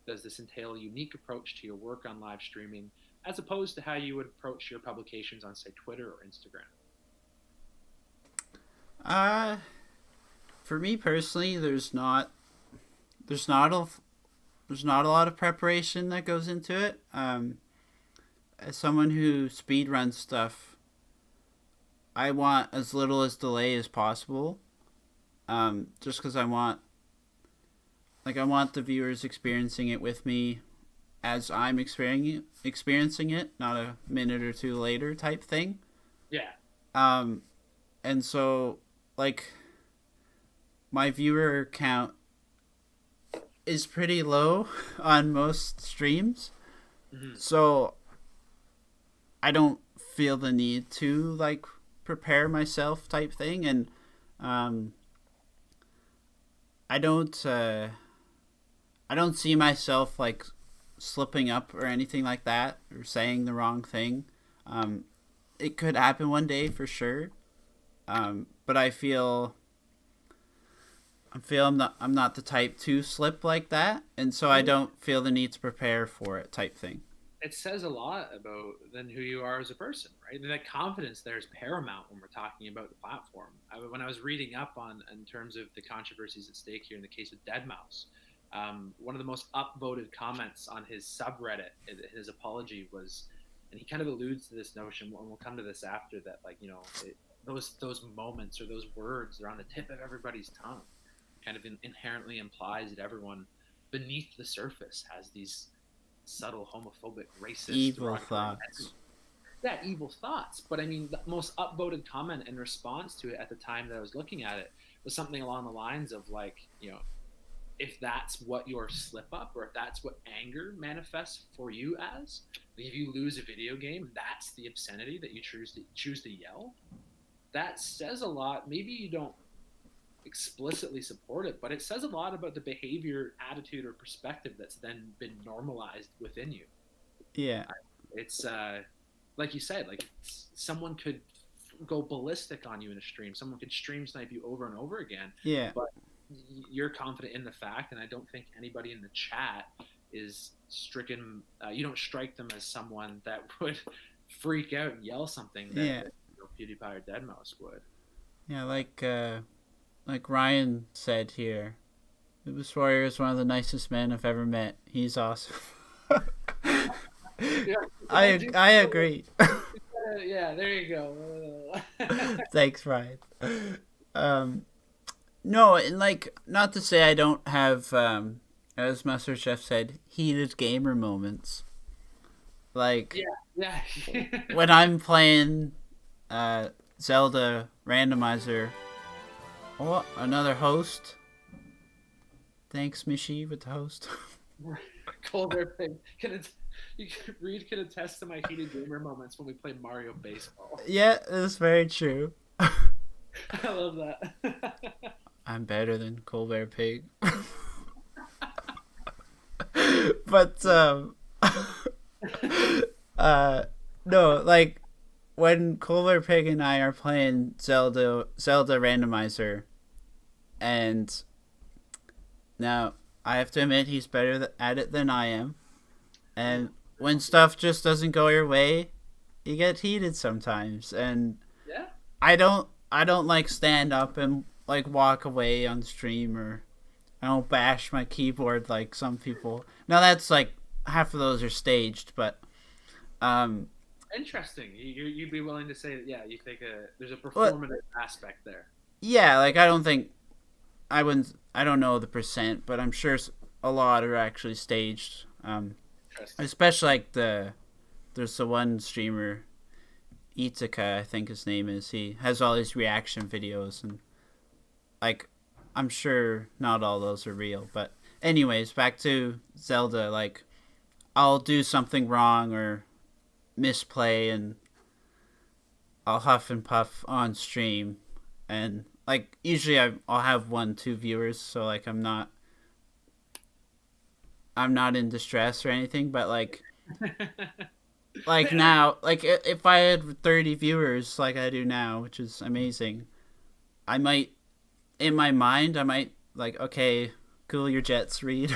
Does this entail a unique approach to your work on live streaming as opposed to how you would approach your publications on, say, Twitter or Instagram? For me personally, there's not a lot of preparation that goes into it. As someone who speed runs stuff, I want as little as delay as possible. Just because I want the viewers experiencing it with me as I'm experiencing it, not a minute or two later type thing. Yeah. And so, like, my viewer count is pretty low on most streams. Mm-hmm. So I don't feel the need to, like, prepare myself type thing. And I don't see myself, like, slipping up or anything like that or saying the wrong thing. It could happen one day for sure. But I feel I'm not the type to slip like that, and so I don't feel the need to prepare for it type thing. It says a lot about then who you are as a person, right? And that confidence there is paramount when we're talking about the platform. When I was reading up on in terms of the controversies at stake here in the case of Deadmau5, one of the most upvoted comments on his subreddit, his apology was, and he kind of alludes to this notion, and we'll come to this after, that, like, you know, those moments or those words, they're on the tip of everybody's tongue. Kind of inherently implies that everyone beneath the surface has these subtle homophobic, racist, evil thoughts. Yeah, evil thoughts. But I mean, the most upvoted comment in response to it at the time that I was looking at it was something along the lines of, like, you know, if that's what your slip up, or if that's what anger manifests for you as, like, if you lose a video game, that's the obscenity that you choose to yell. That says a lot. Maybe you don't explicitly support it, but it says a lot about the behavior, attitude, or perspective that's then been normalized within you. Yeah. It's like you said, like, someone could go ballistic on you in a stream. Someone could stream snipe you over and over again. Yeah. But you're confident in the fact, and I don't think anybody in the chat is stricken. You don't strike them as someone that would freak out and yell something that, yeah. that, you know, PewDiePie or Deadmau5 would. Yeah, like Ryan said here, Lupus Warrior is one of the nicest men I've ever met. He's awesome. Yeah, I agree. Yeah, there you go. Thanks, Ryan. No, and, like, not to say I don't have, as Master Chef said, heated gamer moments. Like, yeah. when I'm playing Zelda Randomizer. Oh, another host. Thanks, Mishi, with the host. Colder thing. Reed can attest to my heated gamer moments when we play Mario Baseball. Yeah, that's very true. I love that. I'm better than Colbert Pig. But no, like, when Colbert Pig and I are playing Zelda Randomizer, and now I have to admit he's better at it than I am, and when stuff just doesn't go your way, you get heated sometimes, and yeah, I don't like stand up and, like, walk away on stream, or I don't bash my keyboard like some people. Now that's, like, half of those are staged, but interesting. You'd be willing to say that, yeah, you think there's a performative aspect there. Yeah, like, I don't know the percent, but I'm sure a lot are actually staged. Especially, like, there's the one streamer, Itaka, I think his name is. He has all these reaction videos, and, like, I'm sure not all those are real. But anyways, back to Zelda. Like, I'll do something wrong or misplay, and I'll huff and puff on stream, and, like, usually I'll have 1-2 viewers, so, like, I'm not I'm not in distress or anything, but like Yeah, now, like if I had 30 viewers like I do now, which is amazing, I might in my mind I might like, okay, cool your jets, Reed.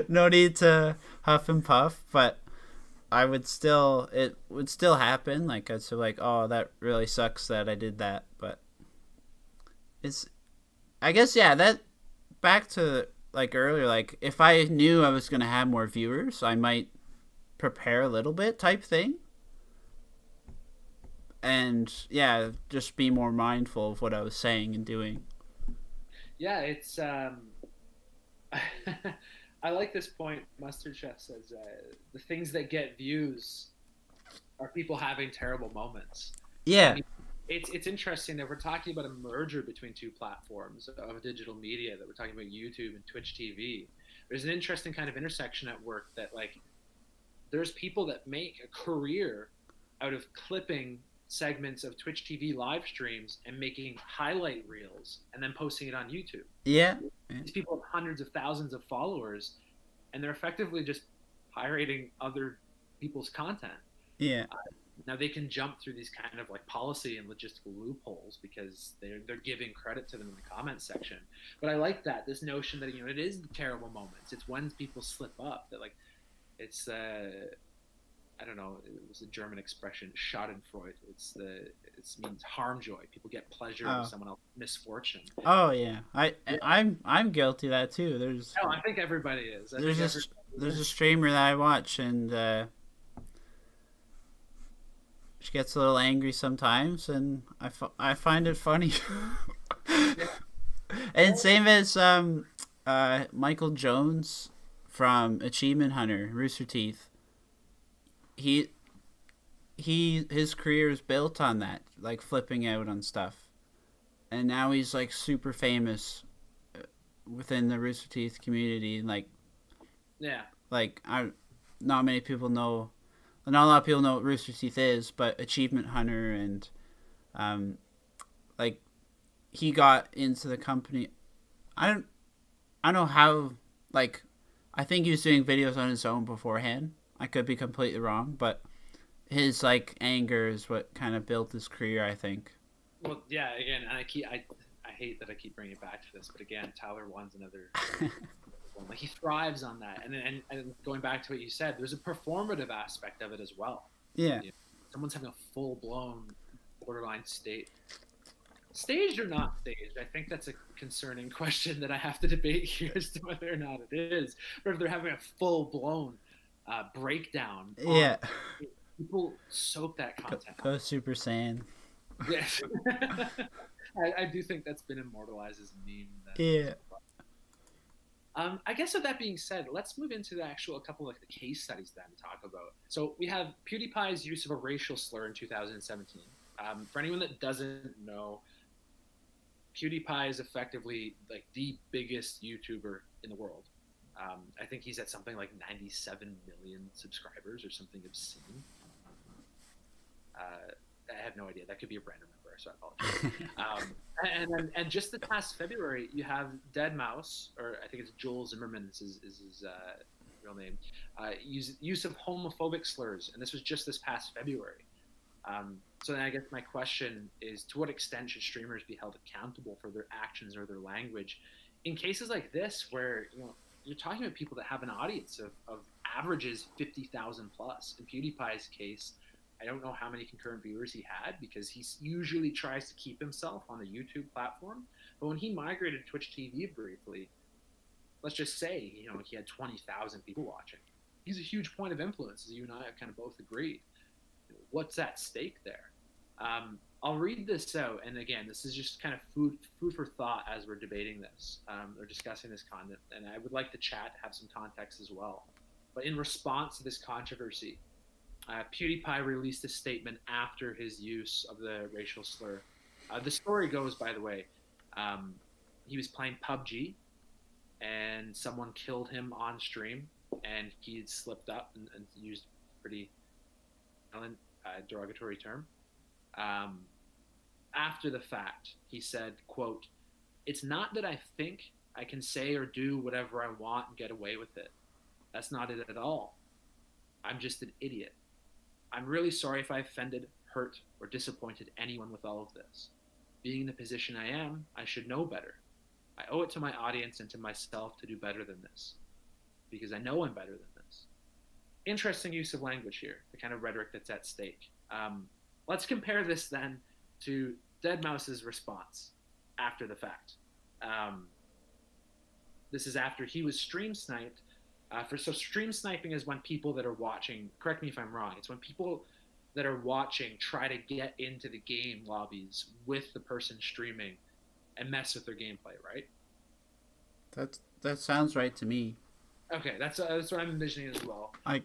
No need to huff and puff, but I would still it would still happen. Like I'd still like, oh, that really sucks that I did that, but it's I guess yeah, that back to like earlier, like if I knew I was gonna have more viewers, I might prepare a little bit type thing. And yeah, just be more mindful of what I was saying and doing. yeah, it's I like this point. Mustard Chef says the things that get views are people having terrible moments. I Yeah, mean, it's interesting that we're talking about a merger between two platforms of digital media. That we're talking about YouTube and Twitch TV. There's an interesting kind of intersection at work that like there's people that make a career out of clipping segments of Twitch TV live streams and making highlight reels and then posting it on YouTube. yeah, These people have hundreds of thousands of followers, and they're effectively just pirating other people's content. yeah, Now they can jump through these kind of like policy and logistical loopholes because they're giving credit to them in the comments section. But I like that this notion that it is the terrible moments. It's when people slip up that like it's I don't know. It was a German expression, Schadenfreude. It means harm joy. People get pleasure out of oh, someone else's misfortune. oh yeah. I'm guilty of that too. No, I think everybody is. I There's think this there's everybody a is. streamer that I watch, and she gets a little angry sometimes, and I find it funny. Yeah. And same as Michael Jones from Achievement Hunter, Rooster Teeth. He his career is built on that, like flipping out on stuff, and now he's like super famous within the Rooster Teeth community. Yeah. I not many people know. Not a lot of people know what Rooster Teeth is, but Achievement Hunter and um, like he got into the company. I don't I don't know how. Like, I think he was doing videos on his own beforehand. I could be completely wrong, but his like anger is what kind of built his career, I think. Well, yeah. Again, and I hate that I keep bringing it back to this, but again, Tyler One's another one. Like he thrives on that, and going back to what you said, there's a performative aspect of it as well. Yeah. You know, someone's having a full blown borderline staged or not staged. I think that's a concerning question that I have to debate here as to whether or not it is. But if they're having a full blown breakdown, Yeah. people soak that content. Go Super Saiyan. Yes. I do think that's been immortalized as a meme. Yeah. I guess with that being said, let's move into the actual couple of the case studies then to talk about. So we have PewDiePie's use of a racial slur in 2017. For anyone that doesn't know, PewDiePie is effectively like the biggest YouTuber in the world. I think he's at something like 97 million subscribers or something obscene. I have no idea. That could be a brand number, so I apologize. And just this past February, you have Dead Mouse, or I think it's Joel Zimmerman is his real name, use of homophobic slurs, and this was just this past February. So then I guess my question is, to what extent should streamers be held accountable for their actions or their language in cases like this, where you're talking about people that have an audience of averages 50,000 plus. In PewDiePie's case, I don't know how many concurrent viewers he had because he usually tries to keep himself on the YouTube platform. But when he migrated to Twitch TV briefly, let's just say, he had 20,000 people watching. He's a huge point of influence, as you and I have kind of both agreed. What's at stake there? I'll read this out, and again, this is just kind of food for thought as we're debating this or discussing this content, and I would like the chat to have some context as well. But in response to this controversy, PewDiePie released a statement after his use of the racial slur. The story goes, by the way, he was playing PUBG, and someone killed him on stream, and he had slipped up and used pretty derogatory term. After the fact, he said, quote, "It's not that I think I can say or do whatever I want and get away with it. That's not it at all. I'm just an idiot. I'm really sorry if I offended, hurt, or disappointed anyone with all of this. Being in the position I am, I should know better. I owe it to my audience and to myself to do better than this, because I know I'm better than this. Interesting use of language here, the kind of rhetoric that's at stake. Let's compare this then to deadmau5's response after the fact. This is after he was stream sniped. So stream sniping is when people that are watching, correct me if I'm wrong, it's when people that are watching try to get into the game lobbies with the person streaming and mess with their gameplay, right? That sounds right to me. Okay, that's what I'm envisioning as well. I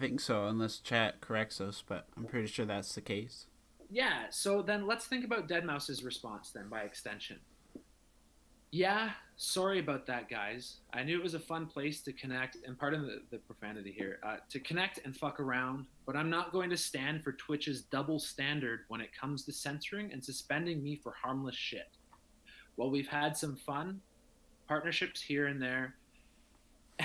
think so, unless chat corrects us, but I'm pretty sure that's the case. Yeah, so then let's think about deadmau5's response then, by extension. Yeah, sorry about that, guys. I knew it was a fun place to connect, and pardon the profanity here, to connect and fuck around, but I'm not going to stand for Twitch's double standard when it comes to censoring and suspending me for harmless shit. While we've had some fun, partnerships here and there,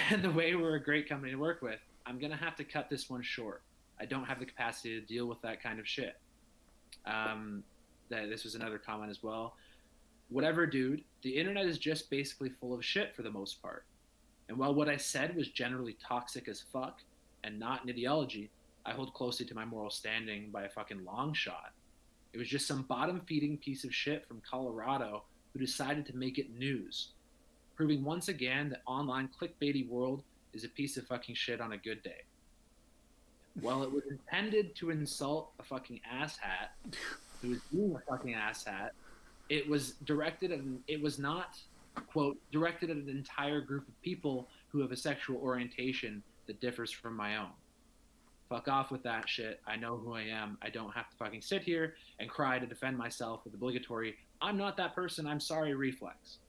and the way we're a great company to work with, I'm going to have to cut this one short. I don't have the capacity to deal with that kind of shit. This was another comment as well. Whatever, dude, the internet is just basically full of shit for the most part. And while what I said was generally toxic as fuck and not an ideology, I hold closely to my moral standing by a fucking long shot. It was just some bottom-feeding piece of shit from Colorado who decided to make it news, proving once again that online clickbaity world is a piece of fucking shit on a good day. While it was intended to insult a fucking asshat who was being a fucking asshat, it was not, quote, directed at an entire group of people who have a sexual orientation that differs from my own. Fuck off with that shit. I know who I am. I don't have to fucking sit here and cry to defend myself with obligatory, I'm not that person, I'm sorry reflex.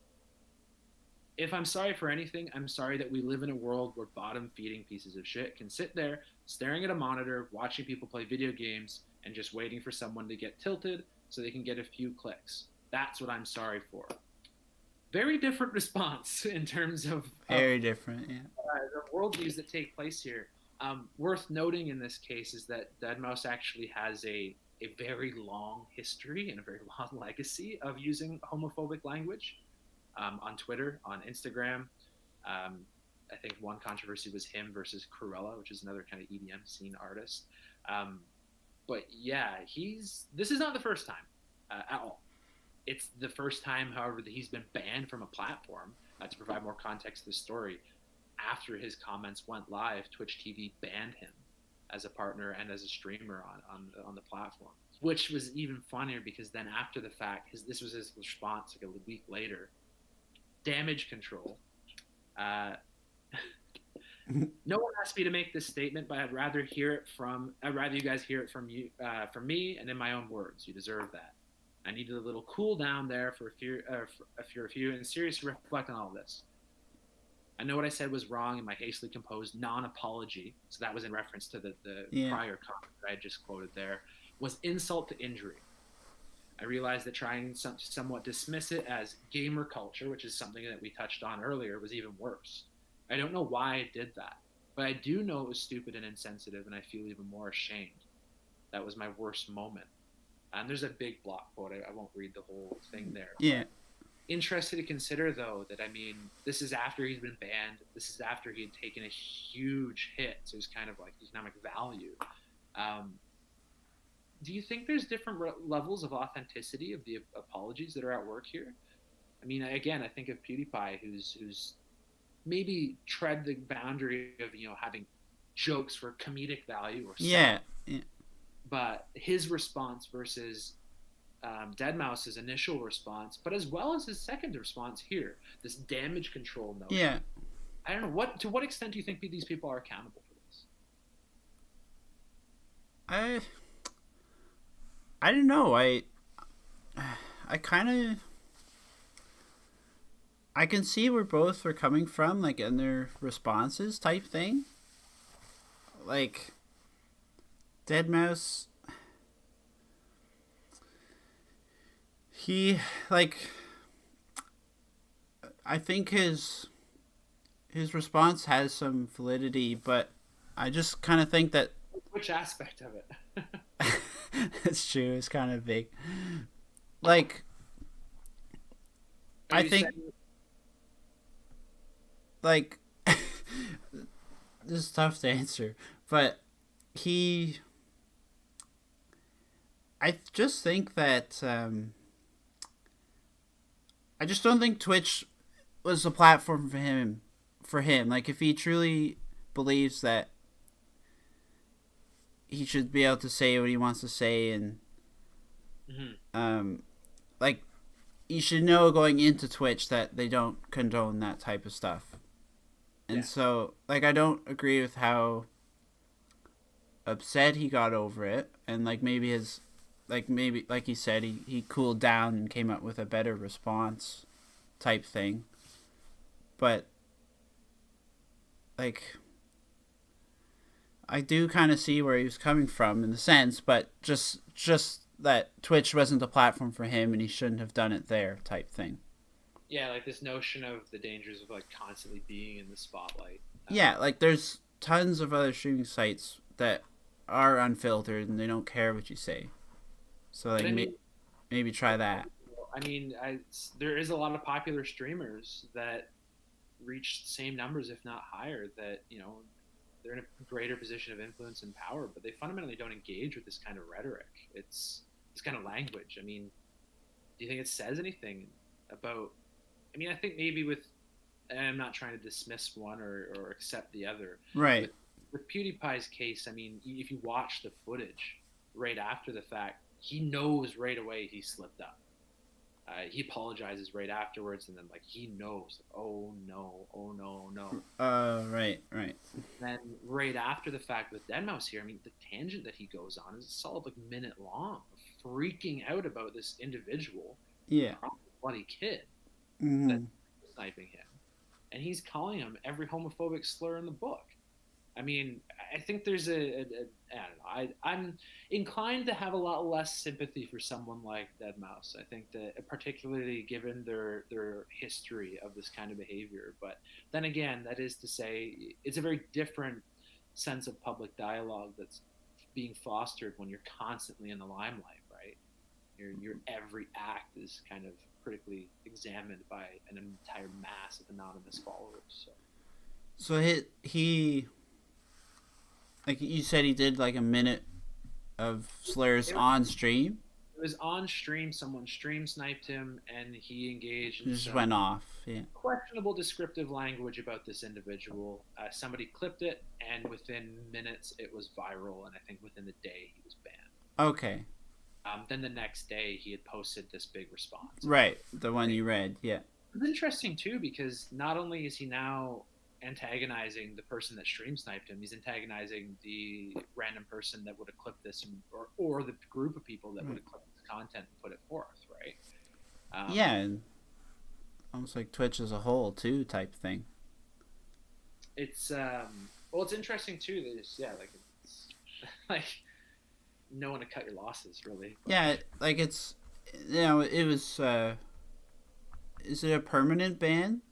If I'm sorry for anything, I'm sorry that we live in a world where bottom-feeding pieces of shit can sit there staring at a monitor, watching people play video games, and just waiting for someone to get tilted so they can get a few clicks. That's what I'm sorry for. Very different response in terms of very different, yeah. The worldviews that take place here. Worth noting in this case is that deadmau5 actually has a very long history and a very long legacy of using homophobic language on Twitter, on Instagram. I think one controversy was him versus Cruella, which is another kind of EDM scene artist. But yeah, this is not the first time at all. It's the first time, however, that he's been banned from a platform. To provide more context to the story, after his comments went live, Twitch TV banned him as a partner and as a streamer on the platform, which was even funnier because then after the fact, this was his response like a week later. Damage control. No one asked me to make this statement, but I'd rather you guys hear it from me and in my own words. You deserve that. I needed a little cool down there for a few and seriously reflect on all of this. I know what I said was wrong in my hastily composed non-apology, so that was in reference to the prior comment that I just quoted there, was insult to injury. I realized that trying to somewhat dismiss it as gamer culture, which is something that we touched on earlier, was even worse. I don't know why I did that, but I do know it was stupid and insensitive, and I feel even more ashamed. That was my worst moment. And there's a big block quote. I won't read the whole thing there. Yeah. Interested to consider, though, that, I mean, this is after he's been banned. This is after he had taken a huge hit to his kind of like economic value. Do you think there's different levels of authenticity of the apologies that are at work here? I mean, again, I think of PewDiePie, who's maybe tread the boundary of, having jokes for comedic value or something. Yeah. But his response versus deadmau5's initial response, but as well as his second response here, this damage control notion. Yeah. I don't know, to what extent do you think these people are accountable for this? I don't know. I kind of, I can see where both are coming from, like in their responses type thing. Like deadmau5, he I think his response has some validity, but I just kind of think that Which aspect of it? it's true. It's kind of big. Like, Are I you think, saying, like, this is tough to answer, but he, I just think that, I just don't think Twitch was a platform for him. Like, if he truly believes that he should be able to say what he wants to say, and like, you should know going into Twitch that they don't condone that type of stuff. And so, like, I don't agree with how upset he got over it, and like maybe like he said, he cooled down and came up with a better response type thing. But like, I do kind of see where he was coming from in the sense, but just that Twitch wasn't the platform for him and he shouldn't have done it there type thing. yeah, like this notion of the dangers of like constantly being in the spotlight. Yeah, like there's tons of other streaming sites that are unfiltered and they don't care what you say. So like maybe try that. I mean, there is a lot of popular streamers that reach the same numbers, if not higher. That they're in a greater position of influence and power, but they fundamentally don't engage with this kind of rhetoric. It's this kind of language. I mean, do you think it says anything about? I mean, I think maybe and I'm not trying to dismiss one or accept the other. Right. With PewDiePie's case, I mean, if you watch the footage right after the fact, he knows right away he slipped up. He apologizes right afterwards, and then like he knows, oh no. Right. And then right after the fact with Deadmau5 here, I mean, the tangent that he goes on is a solid like minute long, freaking out about this individual, probably a bloody kid, that's sniping him, and he's calling him every homophobic slur in the book. I mean, I think there's I don't know. I'm inclined to have a lot less sympathy for someone like Deadmau5. I think that, particularly given their history of this kind of behavior. But then again, that is to say, it's a very different sense of public dialogue that's being fostered when you're constantly in the limelight, right? Your every act is kind of critically examined by an entire mass of anonymous followers. So he like you said, he did like a minute of slurs on stream. It was on stream. Someone stream sniped him, and he engaged in just went off. Yeah. Questionable descriptive language about this individual. Somebody clipped it, and within minutes, it was viral. And I think within the day, he was banned. Okay. Then the next day, he had posted this big response. Right, the one you read. Yeah. It's interesting too, because not only is he now antagonizing the person that stream sniped him, he's antagonizing the random person that would have clipped this, or the group of people that would have clipped this content and put it forth, right? Yeah, and almost like Twitch as a whole too, type thing. It's well, it's interesting too that it's like knowing to cut your losses, really. But, yeah, like it's it was. Is it a permanent ban?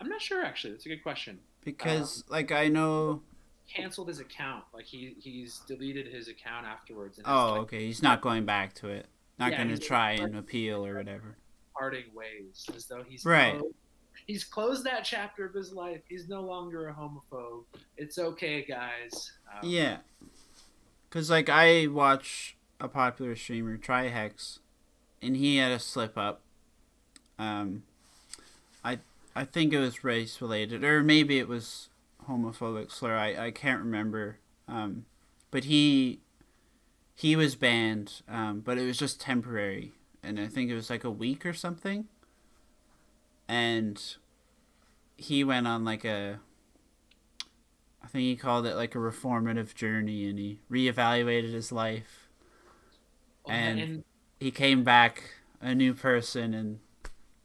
I'm not sure, actually. That's a good question. Because, like, I know... Canceled his account. Like, he's deleted his account afterwards. And okay. He's not going back to it. Not going to try and appeal or whatever. Parting ways. As though he's... Right. He's closed that chapter of his life. He's no longer a homophobe. It's okay, guys. Yeah. Because, like, I watch a popular streamer, Trihex, and he had a slip-up. I think it was race related, or maybe it was homophobic slur. I can't remember. But he was banned, but it was just temporary, and I think it was like a week or something. And he went on like I think he called it like a reformative journey, and he reevaluated his life, and he came back a new person and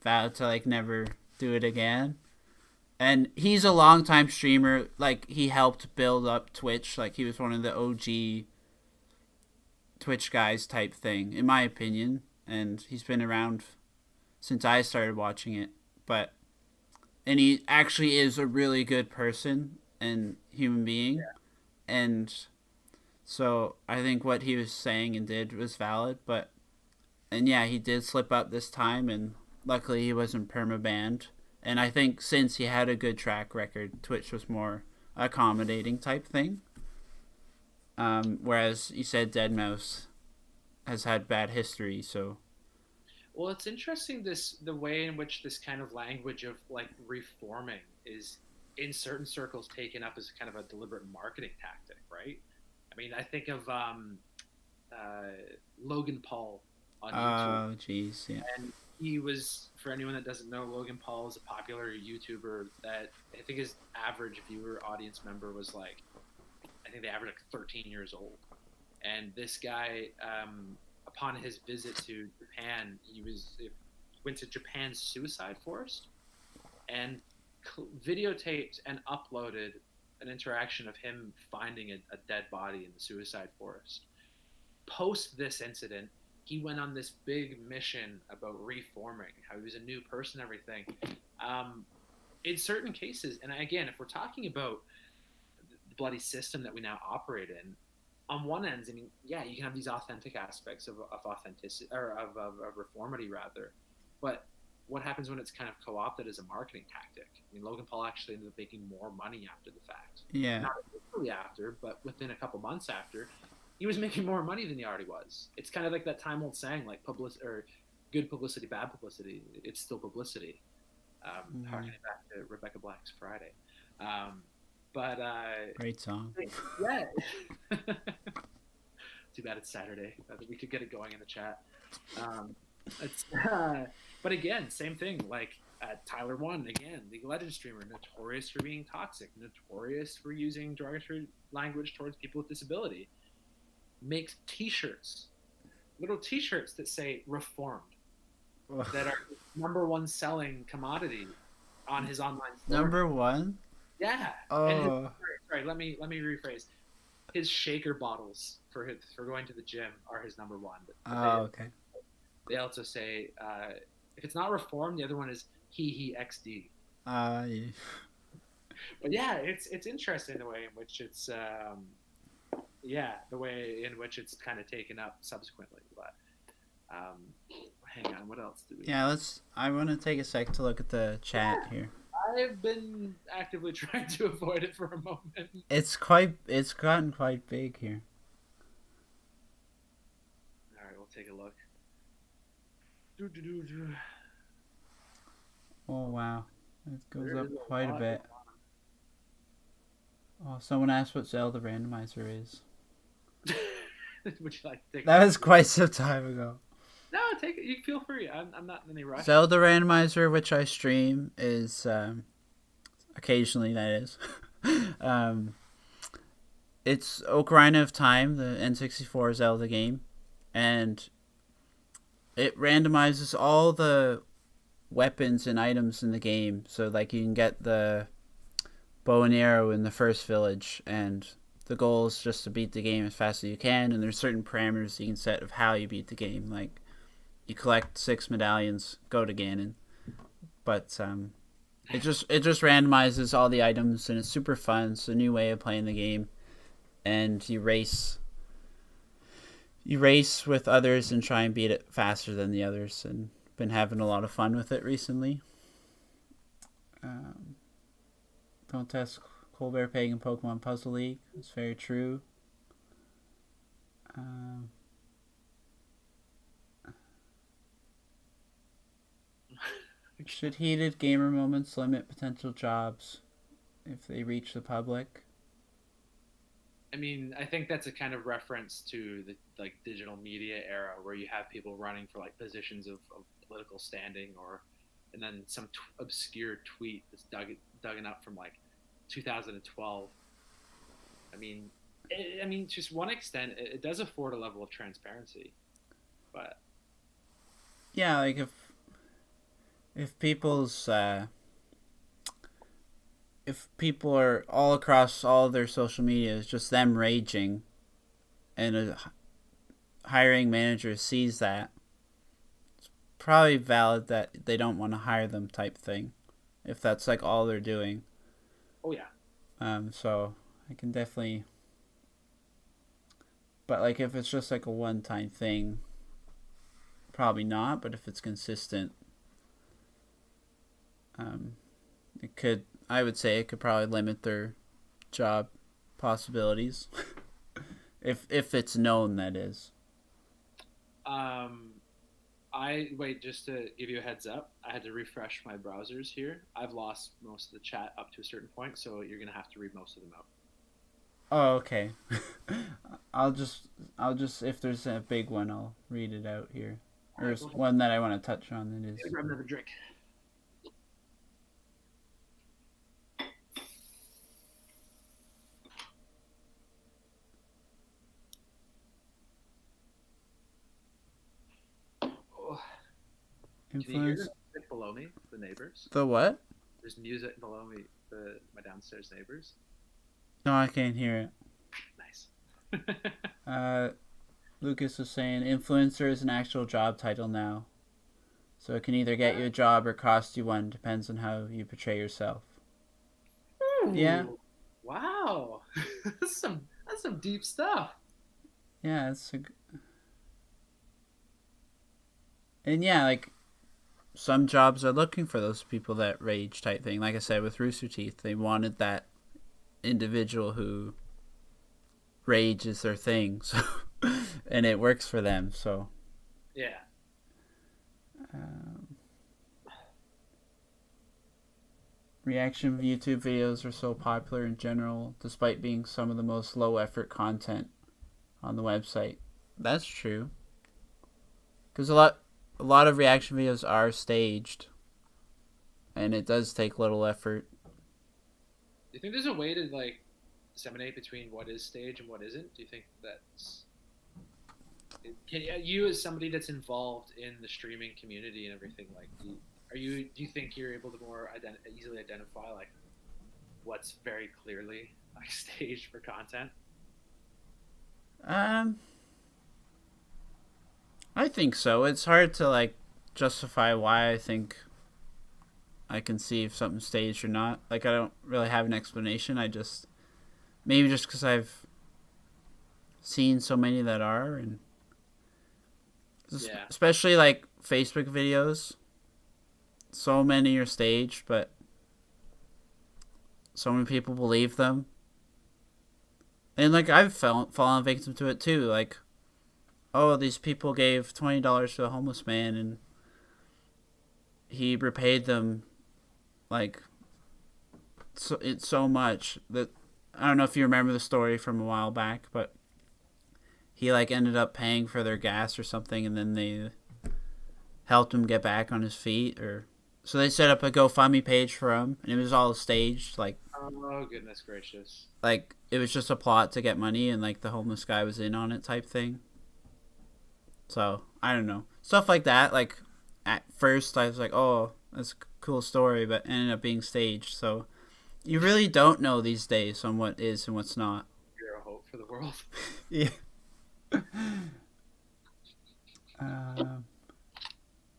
vowed to like never do it again. And he's a longtime streamer. Like, he helped build up Twitch. Like, he was one of the OG Twitch guys type thing, in my opinion. And he's been around since I started watching it. but and he actually is a really good person and human being, and so I think what he was saying and did was valid. But and yeah, he did slip up this time, and luckily he wasn't permabanned. And I think since he had a good track record, Twitch was more accommodating type thing. Whereas you said deadmau5 has had bad history, so. Well, it's interesting the way in which this kind of language of like reforming is in certain circles taken up as kind of a deliberate marketing tactic, right? I mean, I think of Logan Paul on YouTube. Oh, jeez, yeah. And he was, for anyone that doesn't know, Logan Paul is a popular YouTuber that I think his average viewer audience member was like, I think they average like 13 years old. And this guy, upon his visit to Japan, he went to Japan's suicide forest and videotaped and uploaded an interaction of him finding a dead body in the suicide forest. Post this incident, he went on this big mission about reforming, how he was a new person, everything. In certain cases, and again, if we're talking about the bloody system that we now operate in, on one end, I mean, yeah, you can have these authentic aspects of authenticity, or of reformity rather, but what happens when it's kind of co-opted as a marketing tactic? I mean, Logan Paul actually ended up making more money after the fact. Yeah. Not immediately after, but within a couple months after, he was making more money than he already was. It's kind of like that time-old saying, like good publicity, bad publicity. It's still publicity. Harkening back to Rebecca Black's Friday. Great song. Yeah. Too bad it's Saturday. We could get it going in the chat. But again, same thing. Like Tyler One, again, League of Legends streamer, notorious for being toxic, notorious for using derogatory language towards people with disability. Makes T-shirts, little T-shirts that say "reformed," that are number one selling commodity on his online store. Number one. Yeah. Oh. Sorry. Let me rephrase. His shaker bottles for going to the gym are his number one. Okay. They also say if it's not reformed, the other one is he XD. Yeah. But yeah, it's interesting the way in which it's the way in which it's kind of taken up subsequently. But hang on, what else do we? Yeah, I want to take a sec to look at the chat here. I've been actively trying to avoid it for a moment. It's gotten quite big here. All right, we'll take a look. Oh wow, it goes up quite a bit. Oh, someone asked what Zelda randomizer is. Would you like to take? That was quite some time ago. No, take it. You feel free. I'm not in any rush. Zelda randomizer, which I stream, is occasionally, that is. It's Ocarina of Time, the N64 Zelda game, and it randomizes all the weapons and items in the game. So, like, you can get the bow and arrow in the first village, and the goal is just to beat the game as fast as you can, and there's certain parameters you can set of how you beat the game, like you collect 6 medallions, go to Ganon. But it just randomizes all the items, and it's super fun. It's a new way of playing the game, and you race with others and try and beat it faster than the others, and been having a lot of fun with it recently. Don't test Colbert Pagan Pokemon Puzzle League. It's very true. Should heated gamer moments limit potential jobs if they reach the public? I mean, I think that's a kind of reference to the digital media era where you have people running for like positions of political standing, and then some obscure tweet that's dug up from like 2012. I mean, to one extent, it does afford a level of transparency, but yeah, like if people's if people are all across all of their social media is just them raging, and a hiring manager sees that, probably valid that they don't want to hire them type thing, if that's like all they're doing. Oh yeah. So I can definitely, but like if it's just like a one-time thing, probably not. But if it's consistent, it could. I would say it could probably limit their job possibilities, if it's known, that is. I wait, just to give you a heads up, I had to refresh my browsers here. I've lost most of the chat up to a certain point, so you're gonna have to read most of them out. Oh, okay. I'll just if there's a big one, I'll read it out here. Or one that I want to touch on. That is. Grab another drink. Can you hear the music below me? The neighbors. The what? There's music below me. My downstairs neighbors. No, I can't hear it. Nice. Lucas was saying influencer is an actual job title now, so it can either get you a job or cost you one. Depends on how you portray yourself. Ooh, yeah. Wow. That's some deep stuff. Yeah, and yeah, like some jobs are looking for those people that rage type thing. Like I said with Rooster Teeth, they wanted that individual who rage is their thing, so and it works for them. So yeah. Reaction YouTube videos are so popular in general, despite being some of the most low effort content on the website. That's true, because a lot of reaction videos are staged, and it does take little effort. Do you think there's a way to like disseminate between what is stage and what isn't? Do you think that's can you, as somebody that's involved in the streaming community and everything, like do you think you're able to more easily identify like what's very clearly like staged for content? I think so. It's hard to like justify why I think I can see if something's staged or not. Like I don't really have an explanation. I just maybe just because I've seen so many that are, and yeah. especially like Facebook videos. So many are staged, but so many people believe them. And like I've fallen victim to it too. Like, oh, these people gave $20 to a homeless man, and he repaid them like it's so much that I don't know if you remember the story from a while back, but he like ended up paying for their gas or something, and then they helped him get back on his feet, or so they set up a GoFundMe page for him, and it was all staged. Like, oh goodness gracious! Like it was just a plot to get money, and like the homeless guy was in on it, type thing. So I don't know, stuff like that. Like at first I was like, oh, that's a cool story, but ended up being staged. So you really don't know these days on what is and what's not. You're a hope for the world. Yeah.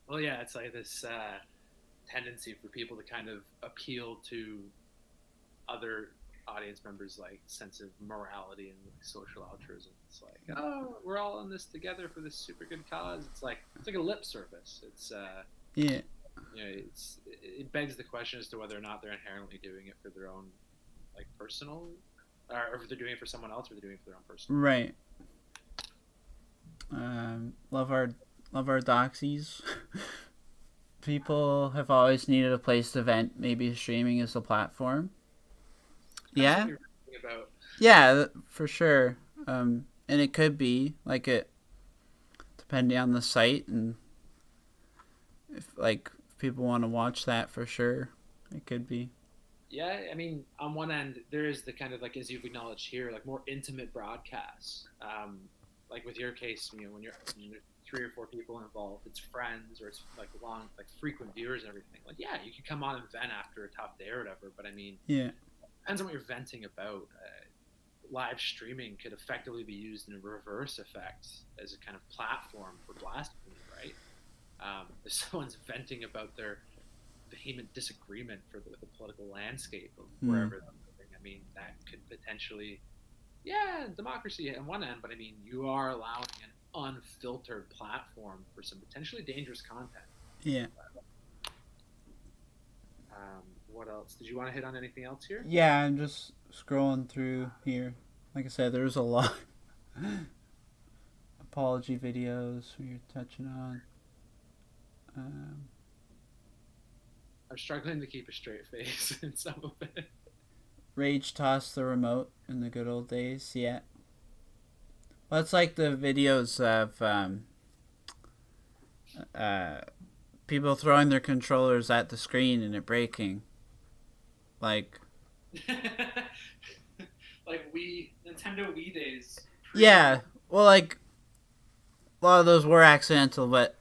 Well, yeah, it's like this tendency for people to kind of appeal to other audience members' like sense of morality and like, social altruism. It's like, oh, we're all in this together for this super good cause. It's like a lip service. It's yeah. You know, it begs the question as to whether or not they're inherently doing it for their own like personal, or if they're doing it for someone else, or they're doing it for their own personal. Right. Love our doxies. People have always needed a place to vent. Maybe streaming is the platform. That's what you're thinking about. Yeah, for sure. And it could be like it, depending on the site, and if like people want to watch that, for sure, it could be. Yeah, I mean, on one end, there is the kind of like, as you've acknowledged here, like more intimate broadcasts. Like with your case, you know, when you're 3 or 4 people involved, it's friends or it's like frequent viewers and everything. Like, yeah, you can come on and vent after a tough day or whatever. But I mean, yeah, depends on what you're venting about. Live streaming could effectively be used in a reverse effect as a kind of platform for blasphemy, right? If someone's venting about their vehement disagreement for the political landscape of Hmm. wherever they're living, I mean, that could potentially, yeah, democracy on one end, but I mean, you are allowing an unfiltered platform for some potentially dangerous content. Yeah. What else? Did you want to hit on anything else here? Yeah, I'm just scrolling through here. Like I said, there's a lot. Apology videos we are touching on. Um, I'm struggling to keep a straight face in some of it. Rage toss the remote in the good old days. Yeah. Well, it's like the videos of uh, people throwing their controllers at the screen and it breaking. Like, Like Nintendo Wii days. yeah. Well, like, a lot of those were accidental, but,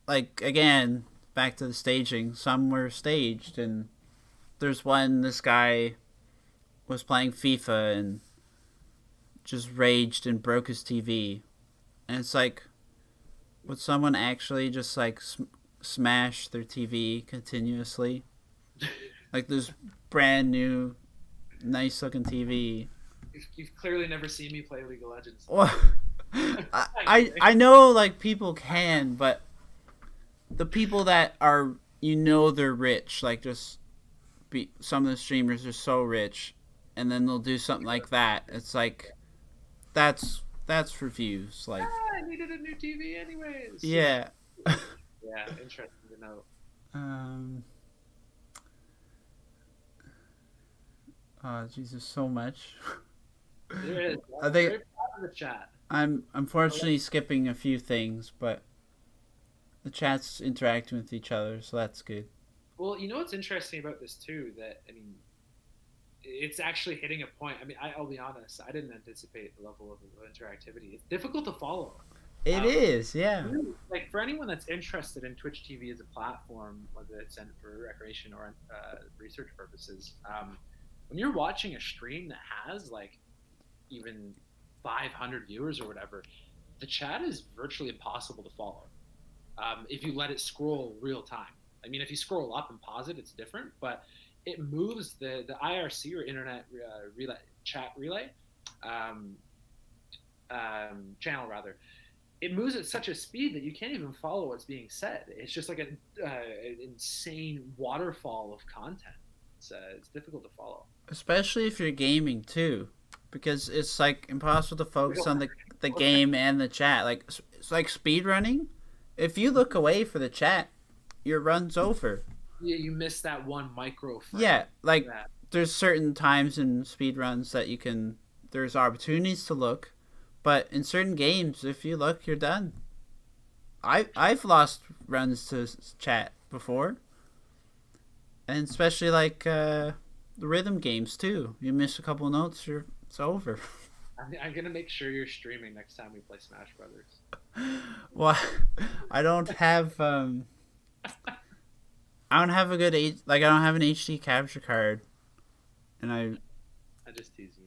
like, again, back to the staging. Some were staged, and there's one, this guy was playing FIFA and just raged and broke his TV. And it's like, would someone actually just, like, smash their TV continuously? Like, this brand new, nice looking TV. You've clearly never seen me play League of Legends. Well, I know, like, people can, but the people that are, they're rich, like, just some of the streamers are so rich, and then they'll do something like that. It's like, that's for views. Like, I needed a new TV anyways. yeah. Yeah, interesting to know. Oh, Jesus, so much. There is. I think The chat. I'm unfortunately skipping a few things, but the chat's interacting with each other, so that's good. Well, you know what's interesting about this too? That I mean, it's actually hitting a point. I mean, I'll be honest. I didn't anticipate the level of interactivity. It's difficult to follow. It is, yeah. Like for anyone that's interested in Twitch TV as a platform, whether it's sent for recreation or research purposes, when you're watching a stream that has like even 500 viewers or whatever, the chat is virtually impossible to follow if you let it scroll real time. I mean, if you scroll up and pause it, it's different, but it moves the IRC or internet chat relay channel rather. It moves at such a speed that you can't even follow what's being said. It's just like an insane waterfall of content. It's difficult to follow, especially if you're gaming too, because it's like impossible to focus on the game and the chat. Like it's like speed running. If you look away for the chat, your run's over. Yeah, you miss that one micro frame. Yeah, like there's certain times in speed runs that there's opportunities to look, but in certain games, if you look, you're done. I've lost runs to chat before, and especially like the rhythm games too. You miss a couple notes, it's over. I'm gonna make sure you're streaming next time we play Smash Brothers. Well, I don't have I don't have a good I don't have an HD capture card, and I just tease you.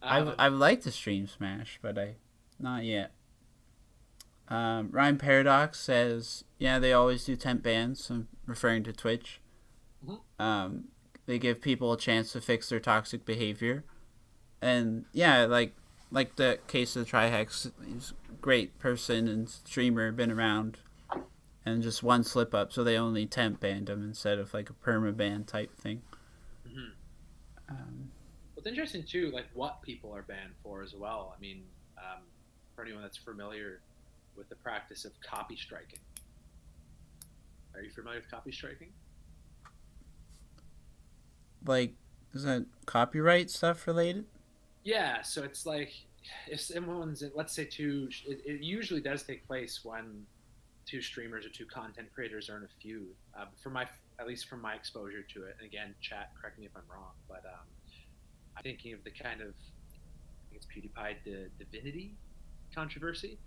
I've liked to stream Smash, but not yet. Ryan Paradox says, yeah, they always do temp bans. I'm referring to Twitch. Mm-hmm. They give people a chance to fix their toxic behavior, and yeah, like the case of Trihex, he's a great person and streamer, been around, and just one slip up, so they only temp banned him instead of like a perma ban type thing. Mm-hmm. What's interesting too, like what people are banned for as well. I mean, for anyone that's familiar with the practice of copy striking, are you familiar with copy striking? Like, is that copyright stuff related? Yeah, so it's like if someone's, let's say it usually does take place when two streamers or two content creators are in a feud. At least from my exposure to it, and again, chat, correct me if I'm wrong, but I'm thinking of the kind of, I think it's PewDiePie Divinity controversy,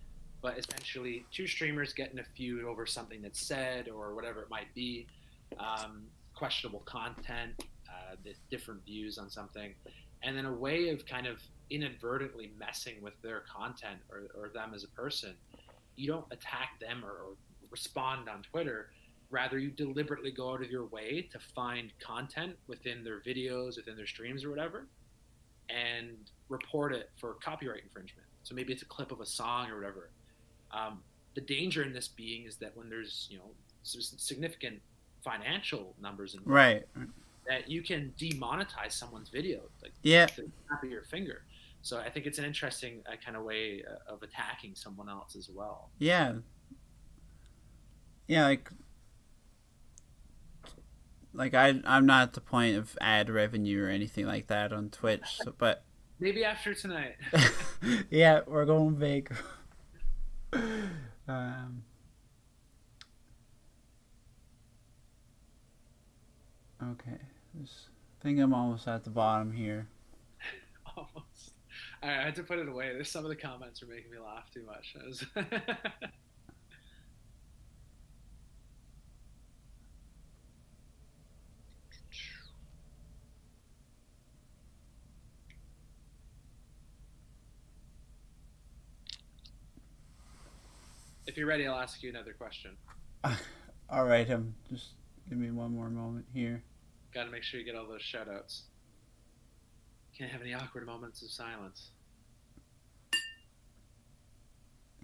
but essentially two streamers get in a feud over something that's said or whatever it might be, questionable content, different views on something, and then a way of kind of inadvertently messing with their content or them as a person you don't attack them or respond on Twitter. Rather, you deliberately go out of your way to find content within their videos, within their streams or whatever, and report it for copyright infringement. So maybe it's a clip of a song or whatever. Um, the danger in this being is that when there's significant financial numbers involved, Right. that you can demonetize someone's video like Yeah. the snap of your finger. So I think it's an interesting kind of way of attacking someone else as well. Yeah. Yeah, I'm not at the point of ad revenue or anything like that on Twitch, so, but maybe after tonight. yeah, we're going big. um, okay, I think I'm almost at the bottom here. Almost. I had to put it away. There's some of the comments are making me laugh too much. If you're ready, I'll ask you another question. All right, just give me one more moment here. Got to make sure you get all those shout outs. Can't have any awkward moments of silence.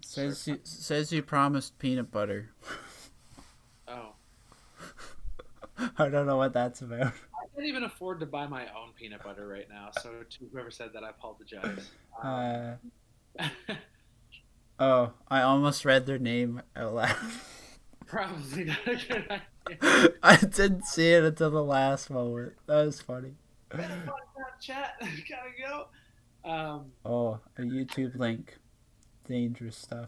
Says you promised peanut butter. Oh. I don't know what that's about. I can't even afford to buy my own peanut butter right now, so to whoever said that, I apologize. Oh, I almost read their name out loud. Probably not a good idea. I didn't see it until the last moment. That was funny. Chat, gotta go. Oh, a YouTube link. Dangerous stuff.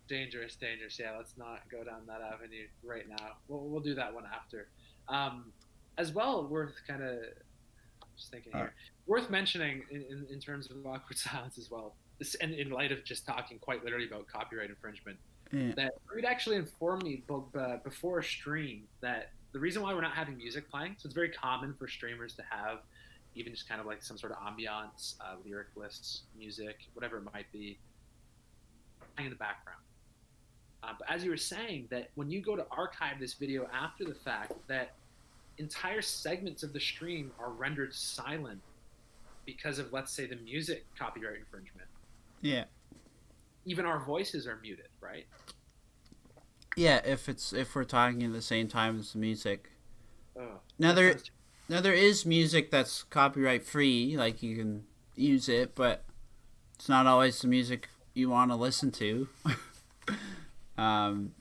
Dangerous. Yeah, let's not go down that avenue right now. We'll do that one after. As well, worth kind of just thinking here. Worth mentioning in terms of awkward silence as well. And in light of just talking quite literally about copyright infringement, that Reed actually informed me before a stream that the reason why we're not having music playing, so it's very common for streamers to have even just kind of like some sort of ambiance, lyric lists, music, whatever it might be, playing in the background. But as you were saying, that when you go to archive this video after the fact, that entire segments of the stream are rendered silent because of, let's say, the music copyright infringement. Yeah. Even our voices are muted, right? Yeah, if we're talking at the same time as the music. Oh, now there is music that's copyright free, like you can use it, but it's not always the music you want to listen to. And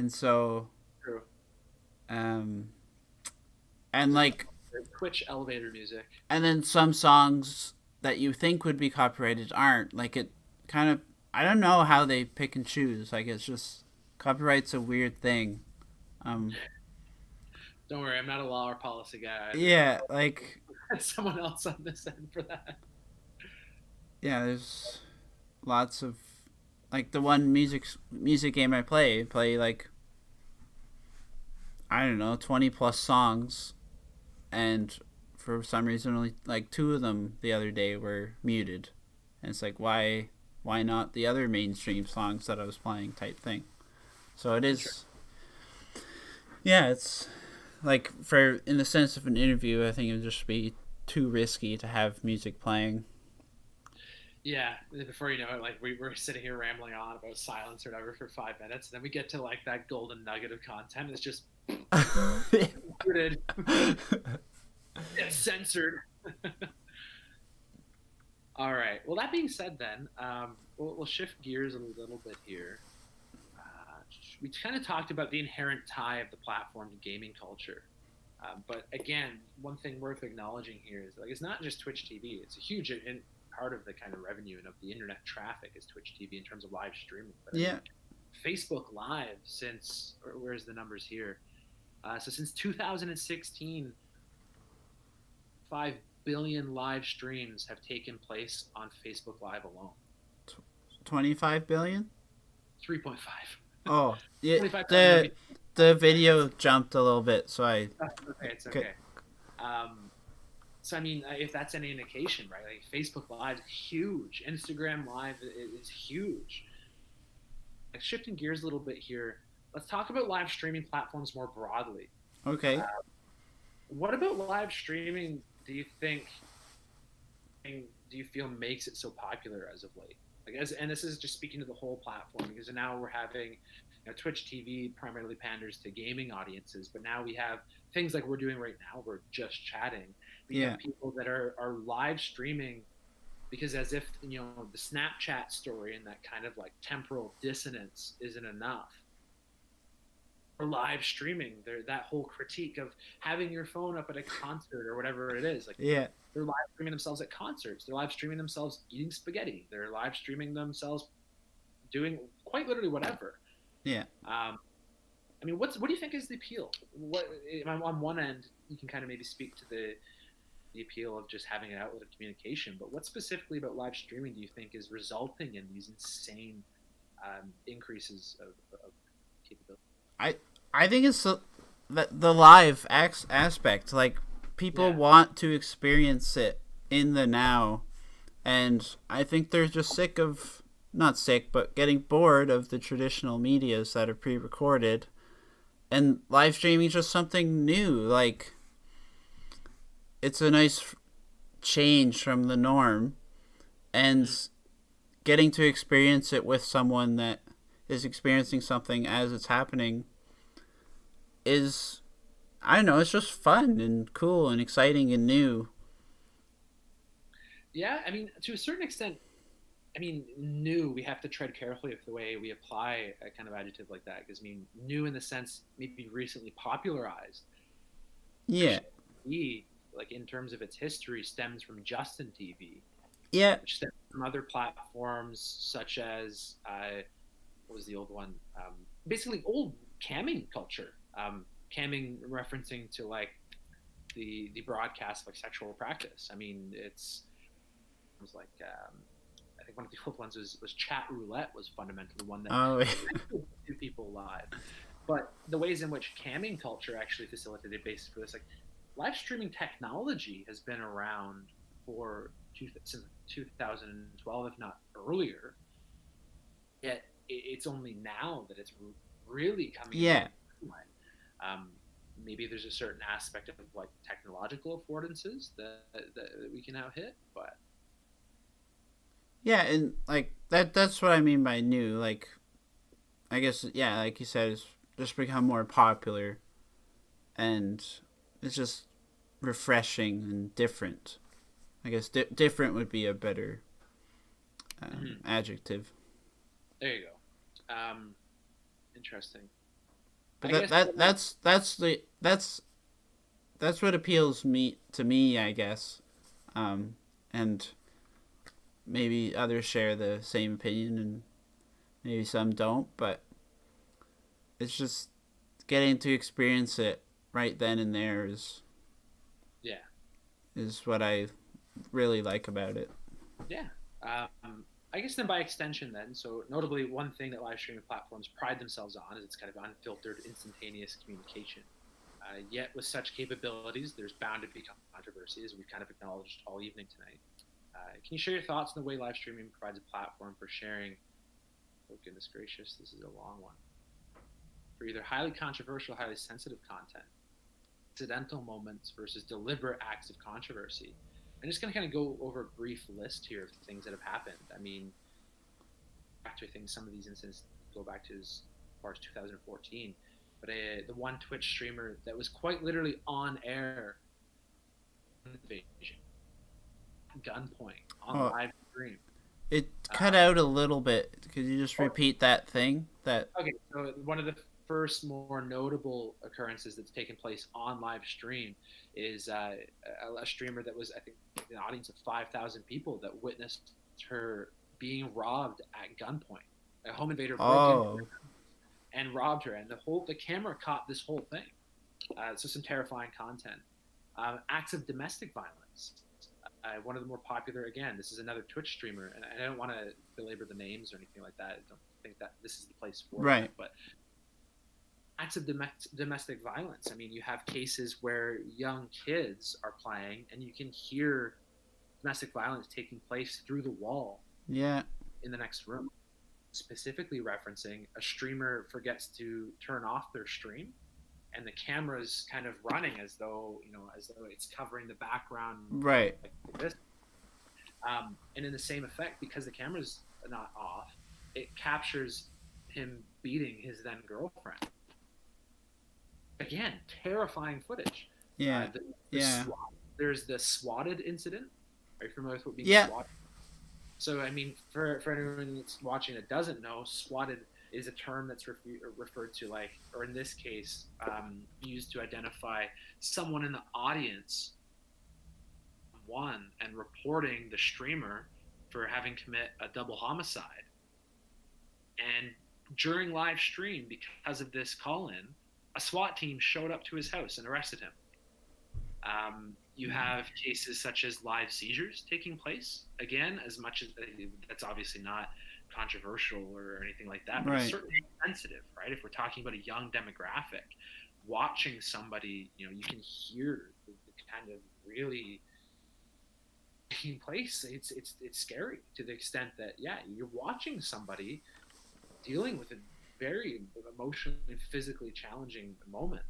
so true. And like Twitch elevator music. And then some songs that you think would be copyrighted aren't. Like it kind of, I don't know how they pick and choose. Like it's just, copyright's a weird thing. Don't worry, I'm not a law or policy guy. Yeah, like someone else on this end for that. Yeah, there's lots of, like the one music game I play like, I don't know, 20 plus songs, and for some reason only like 2 of them the other day were muted, and it's like, why not the other mainstream songs that I was playing type thing. So it is, sure. Yeah, it's like, for in the sense of an interview, I think it would just be too risky to have music playing. Yeah, before you know it, like we're sitting here rambling on about silence or whatever for 5 minutes, and then we get to like that golden nugget of content. It's just included. It's censored. All right. Well, that being said, then we'll shift gears a little bit here. We kind of talked about the inherent tie of the platform to gaming culture, but again, one thing worth acknowledging here is, like, it's not just Twitch TV. It's a huge part of the kind of revenue and of the internet traffic is Twitch TV in terms of live streaming. But yeah. I mean, Facebook Live, since, where's the numbers here? So since 2016, 5 billion live streams have taken place on Facebook Live alone. 25 billion? 3.5. Oh, yeah. The video jumped a little bit, so I. Okay, it's okay. So I mean, if that's any indication, right? Like Facebook Live is huge. Instagram Live is huge. shifting gears a little bit here, let's talk about live streaming platforms more broadly. Okay. Uh, what about live streaming do you think, do you feel makes it so popular as of late? Like, and this is just speaking to the whole platform, because now we're having, Twitch TV primarily panders to gaming audiences, but now we have things like we're doing right now. We're just chatting. We Yeah. have people that are live streaming because, as if the Snapchat story and that kind of like temporal dissonance isn't enough, or live streaming, that whole critique of having your phone up at a concert or whatever it is, like Yeah. they're live streaming themselves at concerts, they're live streaming themselves eating spaghetti, they're live streaming themselves doing quite literally whatever. Yeah. I mean, what do you think is the appeal? What, on one end, you can kind of maybe speak to the appeal of just having an outlet of communication, but what specifically about live streaming do you think is resulting in these insane increases of capability? I think it's the live aspect. Like, people want to experience it in the now, and I think they're just not sick, but getting bored of the traditional medias that are pre-recorded, and live streaming is just something new. Like, it's a nice change from the norm, and getting to experience it with someone that is experiencing something as it's happening is, I don't know, it's just fun and cool and exciting and new. Yeah, I mean, to a certain extent, new, we have to tread carefully with the way we apply a kind of adjective like that, because new in the sense maybe recently popularized. Yeah. Like, in terms of its history, stems from Justin TV. Yeah. Which stems from other platforms such as what was the old one? Basically, old camming culture. Camming referencing to like the broadcast of like sexual practice. I mean, it was like I think one of the old ones was chat roulette, was fundamentally the one that two people live. But the ways in which camming culture actually facilitated basis for this, like live streaming technology, has been around since 2012, if not earlier. Yet it's only now that it's really coming. Yeah. Maybe there's a certain aspect of like technological affordances that we can now hit, but yeah, and like that's what I mean by new. Like, I guess, yeah, like you said, it's just become more popular, and it's just refreshing and different. I guess different would be a better adjective. There you go. Interesting. But that's what appeals to me, I guess, and maybe others share the same opinion, and maybe some don't. But it's just getting to experience it right then and there is what I really like about it. Yeah. I guess then by extension then, so notably one thing that live streaming platforms pride themselves on is its kind of unfiltered, instantaneous communication. Yet with such capabilities, there's bound to be controversy, as we've kind of acknowledged all evening tonight. Can you share your thoughts on the way live streaming provides a platform for sharing, oh goodness gracious, this is a long one, for either highly controversial, highly sensitive content, accidental moments versus deliberate acts of controversy? I'm just going to kind of go over a brief list here of things that have happened. I mean, actually, I think some of these incidents go back to as far as 2014. But the one Twitch streamer that was quite literally on air, invasion, gunpoint, on live stream. It cut out a little bit. Could you just repeat that thing? Okay, so one of the first more notable occurrences that's taken place on live stream is a streamer that was, I think, an audience of 5,000 people that witnessed her being robbed at gunpoint. A home invader broke in and robbed her, and the camera caught this whole thing. So some terrifying content. Acts of domestic violence. One of the more popular, again, this is another Twitch streamer, and I don't want to belabor the names or anything like that. I don't think that this is the place for it, but acts of domestic violence. I mean, you have cases where young kids are playing and you can hear domestic violence taking place through the wall in the next room. specifically referencing a streamer forgets to turn off their stream, and the camera's kind of running as though it's covering the background, Right. like this. And in the same effect, because the camera's not off, it captures him beating his then girlfriend. Again, terrifying footage. Yeah. There's the swatted incident. Are you familiar with what being swatted? So, I mean, for anyone that's watching that doesn't know, swatted is a term that's referred to, like, or in this case, used to identify someone in the audience, and reporting the streamer for having commit a double homicide. And during live stream, because of this call-in, a SWAT team showed up to his house and arrested him. You have cases such as live seizures taking place. Again, as much as that's obviously not controversial or anything like that, but it's certainly sensitive, right? If we're talking about a young demographic, watching somebody, you can hear the kind of really taking place. It's scary to the extent that, you're watching somebody dealing with a very emotionally and physically challenging moment.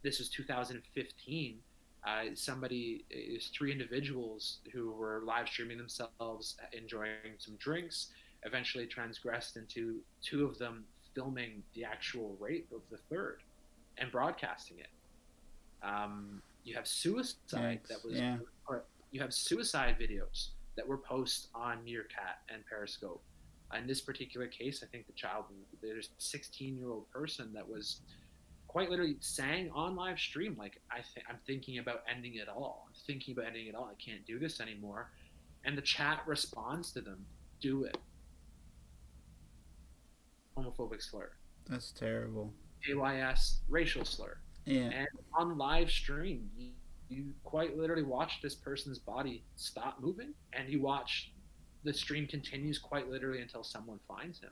This was 2015. Three individuals who were live streaming themselves enjoying some drinks eventually transgressed into two of them filming the actual rape of the third and broadcasting it. You have suicide you have suicide videos that were posted on Meerkat and Periscope. In this particular case, I think there's a 16-year-old person that was quite literally saying on live stream, like, I'm thinking about ending it all. I can't do this anymore. And the chat responds to them, do it. Homophobic slur. That's terrible. AYS, racial slur. Yeah. And on live stream, you quite literally watch this person's body stop moving, and you watch the stream continues quite literally until someone finds him.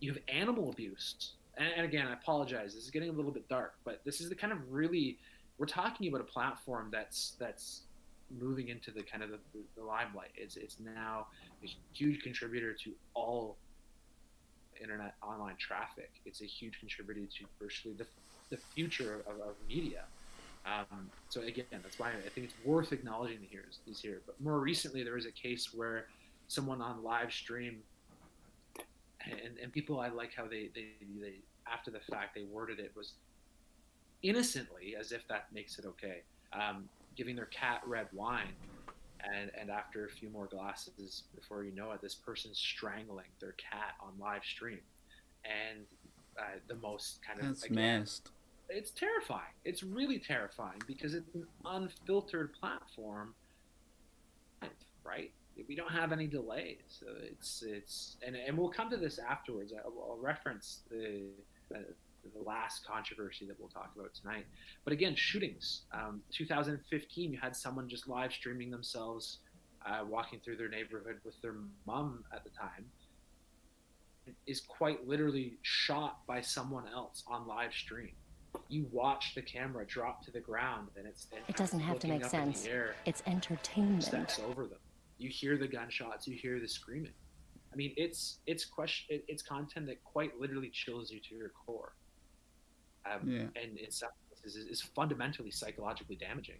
You have animal abuse. And again, I apologize. This is getting a little bit dark, but this is the kind of we're talking about a platform that's moving into the kind of the limelight. It's now a huge contributor to all internet online traffic. It's a huge contributor to virtually the future of media. So again, that's why I think it's worth acknowledging these here. But more recently, there was a case where someone on live stream, and people, I like how they after the fact they worded it, was innocently, as if that makes it okay, giving their cat red wine, and after a few more glasses, before you know it, this person's strangling their cat on live stream. And the most kind of, that's messed. It's terrifying. It's really terrifying because it's an unfiltered platform, right? We don't have any delays. So it's and we'll come to this afterwards. I'll reference the last controversy that we'll talk about tonight. But again, shootings. 2015, you had someone just live streaming themselves walking through their neighborhood with their mom at the time, is quite literally shot by someone else on live stream. You watch the camera drop to the ground, and it doesn't have to make sense. It's entertainment. Steps over them. You hear the gunshots. You hear the screaming. I mean, it's content that quite literally chills you to your core. And in some cases is fundamentally psychologically damaging.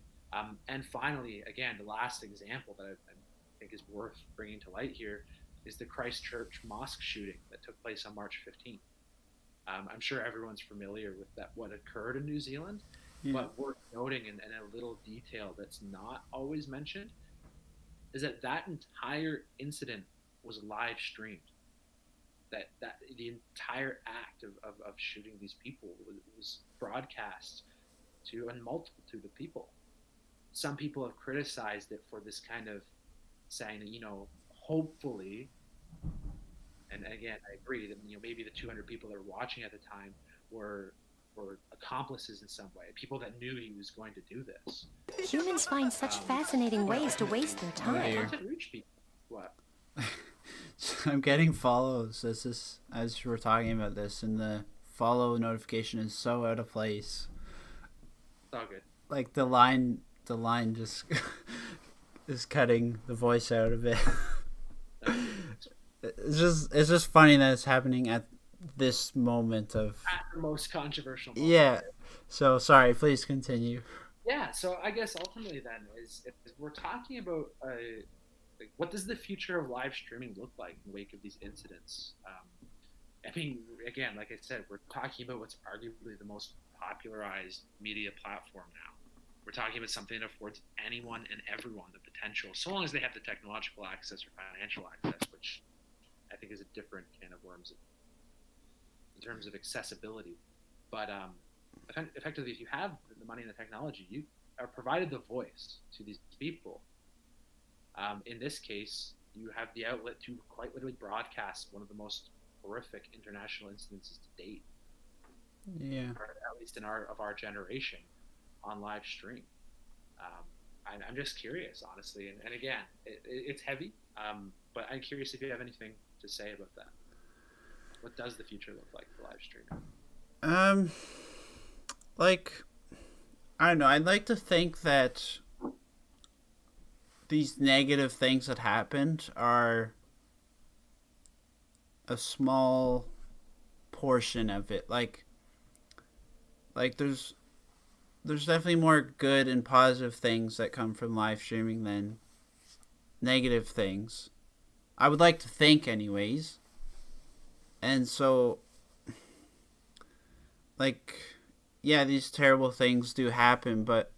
And finally, again, the last example that I think is worth bringing to light here is the Christchurch mosque shooting that took place on March 15th. I'm sure everyone's familiar with what occurred in New Zealand, but worth noting, and a little detail that's not always mentioned, is that entire incident was live streamed. That the entire act of shooting these people was broadcast to a multitude of people. Some people have criticized it for this kind of saying that, hopefully, and again, I agree that maybe the 200 people that were watching at the time were accomplices in some way, people that knew he was going to do this. Humans find such fascinating ways to waste their time. What? So I'm getting follows as we're talking about this, and the follow notification is so out of place. It's all good. Like the line just is cutting the voice out of it. it's just funny that it's happening at this moment of At the most controversial moment. yeah. So sorry, please continue. Yeah, so I guess ultimately then is we're talking about like, what does the future of live streaming look like in the wake of these incidents? I mean, again, like I said, we're talking about what's arguably the most popularized media platform now. We're talking about something that affords anyone and everyone the potential, so long as they have the technological access or financial access, which I think is a different can of worms in terms of accessibility. But effectively, if you have the money and the technology, you are provided the voice to these people. In this case, you have the outlet to quite literally broadcast one of the most horrific international incidences to date, Yeah. or at least in our generation, on live stream. I'm just curious, honestly, and again, it's heavy, but I'm curious if you have anything to say about that. What does the future look like for live streaming? Like, I don't know. I'd like to think that these negative things that happened are a small portion of it. Like there's definitely more good and positive things that come from live streaming than negative things. I would like to think, anyways. And so, like, yeah, these terrible things do happen, but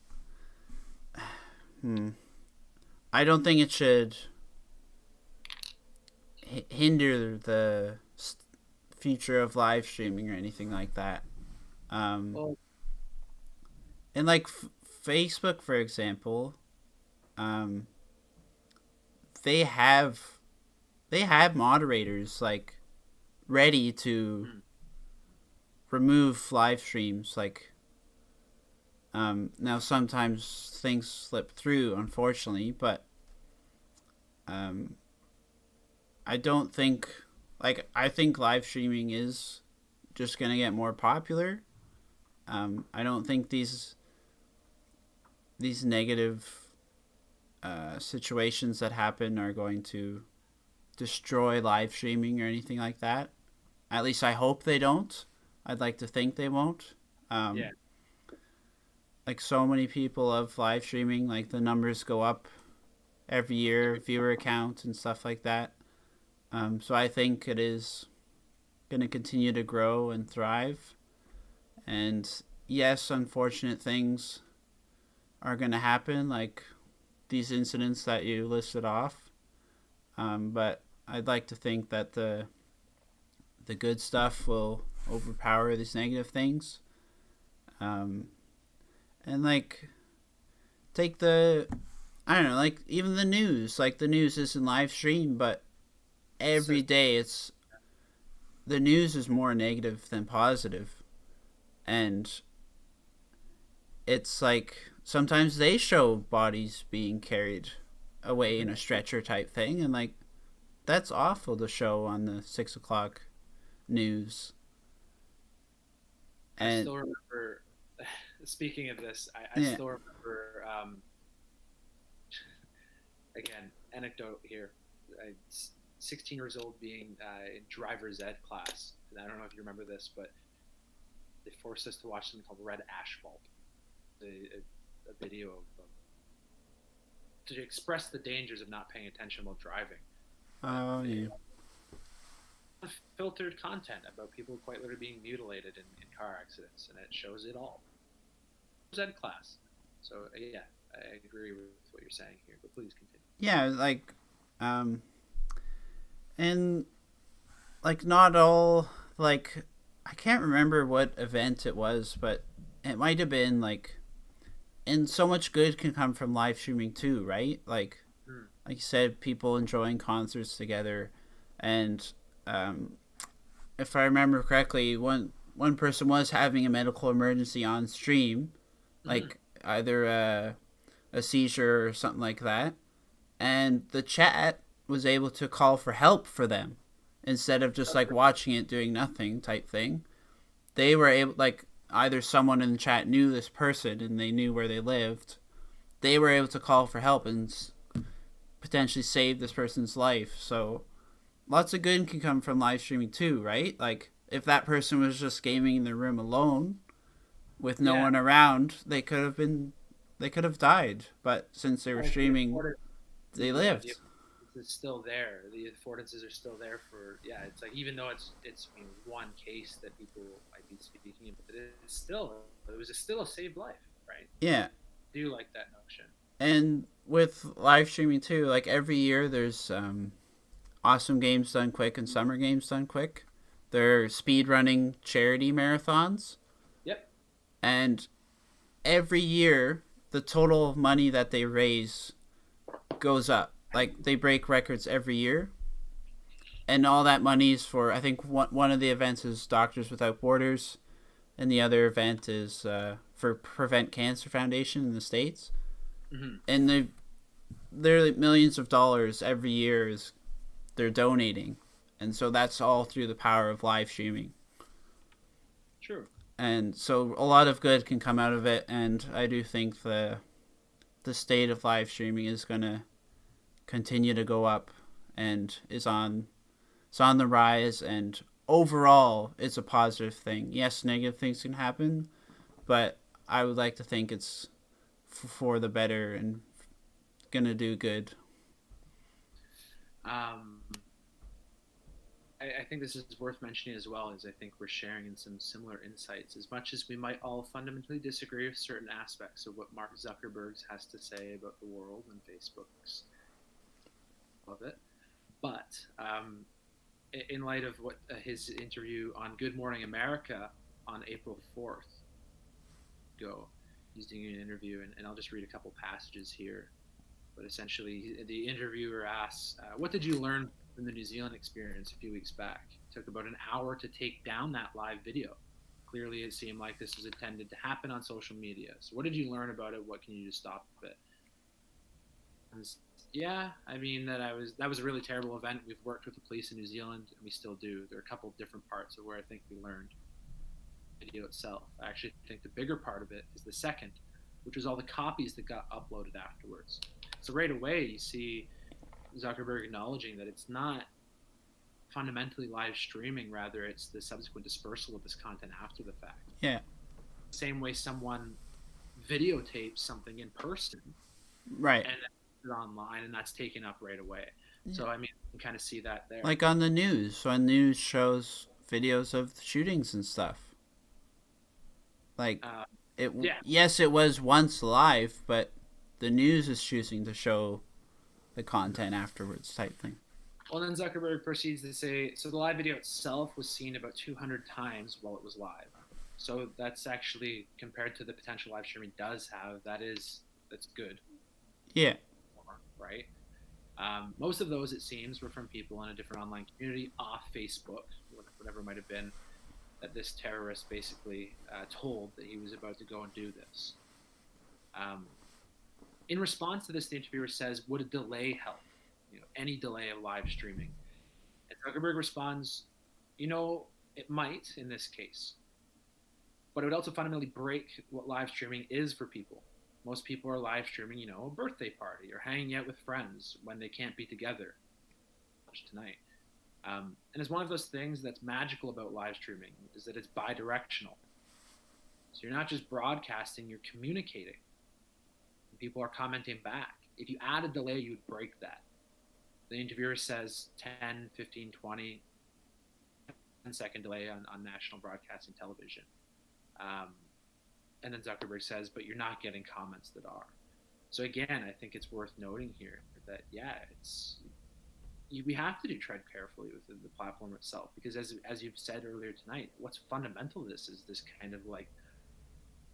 I don't think it should hinder the future of live streaming or anything like that. Well, And like Facebook, for example, they have moderators like ready to remove live streams. Like, now sometimes things slip through, unfortunately, but I don't think, like, I think live streaming is just gonna get more popular. I don't think these negative situations that happen are going to destroy live streaming or anything like that. At least I hope they don't. I'd like to think they won't. yeah. Like, so many people love live streaming. Like, the numbers go up every year, viewer count and stuff like that. So I think it is going to continue to grow and thrive. And yes, unfortunate things are going to happen, like these incidents that you listed off. But I'd like to think that the good stuff will overpower these negative things. And like, take I don't know, like even the news. Like, the news isn't live stream, but every day the news is more negative than positive. And it's like sometimes they show bodies being carried away in a stretcher type thing, and like, that's awful to show on the 6 o'clock news. I And still remember, speaking of this, I Yeah. still remember, again, anecdote here. 16 years old, being in driver's ed class. And I don't know if you remember this, but they forced us to watch something called Red Asphalt, a video of to express the dangers of not paying attention while driving. yeah. Filtered content about people quite literally being mutilated in car accidents, and it shows it all. Ed class. So yeah, I agree with what you're saying here, but please continue. Yeah, like, and like, not all, like, I can't remember what event it was, but it might have been like, and so much good can come from live streaming too, right? Like you said, people enjoying concerts together, and if I remember correctly, one person was having a medical emergency on stream, like either a seizure or something like that, and the chat was able to call for help for them instead of just like watching it doing nothing type thing. They were able, like, either someone in the chat knew this person and they knew where they lived. They were able to call for help and potentially save this person's life. So lots of good can come from live streaming too, right? Like if that person was just gaming in their room alone with no one around, they could have died. But since they were streaming, they lived. It's still there. The affordances are still there for It's like even though it's one case that people might be speaking of, but it was still a saved life, right? Yeah. I do like that notion. And with live streaming too, like every year there's awesome games done quick and summer games done quick. They're speed running charity marathons. Yep. And every year the total money that they raise goes up. Like they break records every year. And all that money is for, I think one of the events is Doctors Without Borders, and the other event is for Prevent Cancer Foundation in the States. Mm-hmm. And they're like millions of dollars every year they're donating. And so that's all through the power of live streaming. True. And so a lot of good can come out of it, and I do think the state of live streaming is going to continue to go up and it's on the rise, and overall it's a positive thing. Yes, negative things can happen, but I would like to think it's for the better and going to do good. I think this is worth mentioning as well, as I think we're sharing in some similar insights. As much as we might all fundamentally disagree with certain aspects of what Mark Zuckerberg has to say about the world and Facebook's of it, but in light of what his interview on Good Morning America on April 4th he's doing an interview, and I'll just read a couple passages here. But essentially, the interviewer asks, what did you learn from the New Zealand experience a few weeks back? It took about an hour to take down that live video. Clearly, it seemed like this was intended to happen on social media. So what did you learn about it? What can you do to stop it? And I mean, that was a really terrible event. We've worked with the police in New Zealand, and we still do. There are a couple of different parts of where I think we learned the video itself. I actually think the bigger part of it is the second, which was all the copies that got uploaded afterwards. So right away, you see Zuckerberg acknowledging that it's not fundamentally live streaming, rather it's the subsequent dispersal of this content after the fact. Yeah. Same way someone videotapes something in person, right, and then puts it online, and that's taken up right away. So I mean, you can kind of see that there. Like on the news, when news shows videos of shootings and stuff. Like yes, it was once live, but the news is choosing to show the content afterwards, type thing. Well, then Zuckerberg proceeds to say, so the live video itself was seen about 200 times while it was live. So that's actually, compared to the potential live streaming does have, that's good. Yeah. Right? Most of those, it seems, were from people in a different online community off Facebook, whatever it might have been, that this terrorist basically told that he was about to go and do this. In response to this, the interviewer says, would a delay help? Any delay of live streaming? And Zuckerberg responds, it might in this case, but it would also fundamentally break what live streaming is for people. Most people are live streaming, a birthday party or hanging out with friends when they can't be together. Tonight. And it's one of those things that's magical about live streaming is that it's bi-directional. So you're not just broadcasting, you're communicating. People are commenting back. If you add a delay, you would break that. The interviewer says 10, 15, 20 second delay on national broadcasting television. And then Zuckerberg says, but you're not getting comments that are. So again, I think it's worth noting here that, we have to tread carefully with the platform itself, because as you've said earlier tonight, what's fundamental to this is this kind of like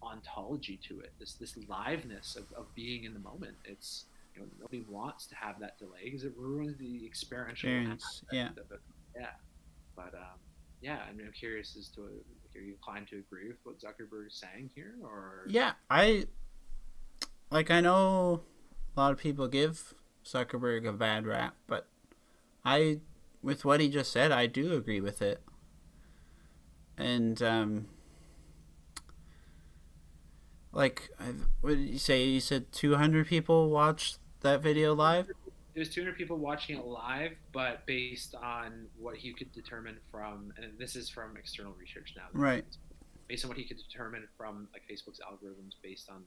ontology to it, this liveness of being in the moment. It's nobody wants to have that delay because it ruins the experiential aspect of it. But I'm curious as to, are you inclined to agree with what Zuckerberg is saying here, or? I know a lot of people give Zuckerberg a bad rap, but with what he just said, I do agree with it. And what did you say? You said 200 people watched that video live? There's 200 people watching it live, but based on what he could determine from, and this is from external research now, Right. based on what he could determine from like Facebook's algorithms, based on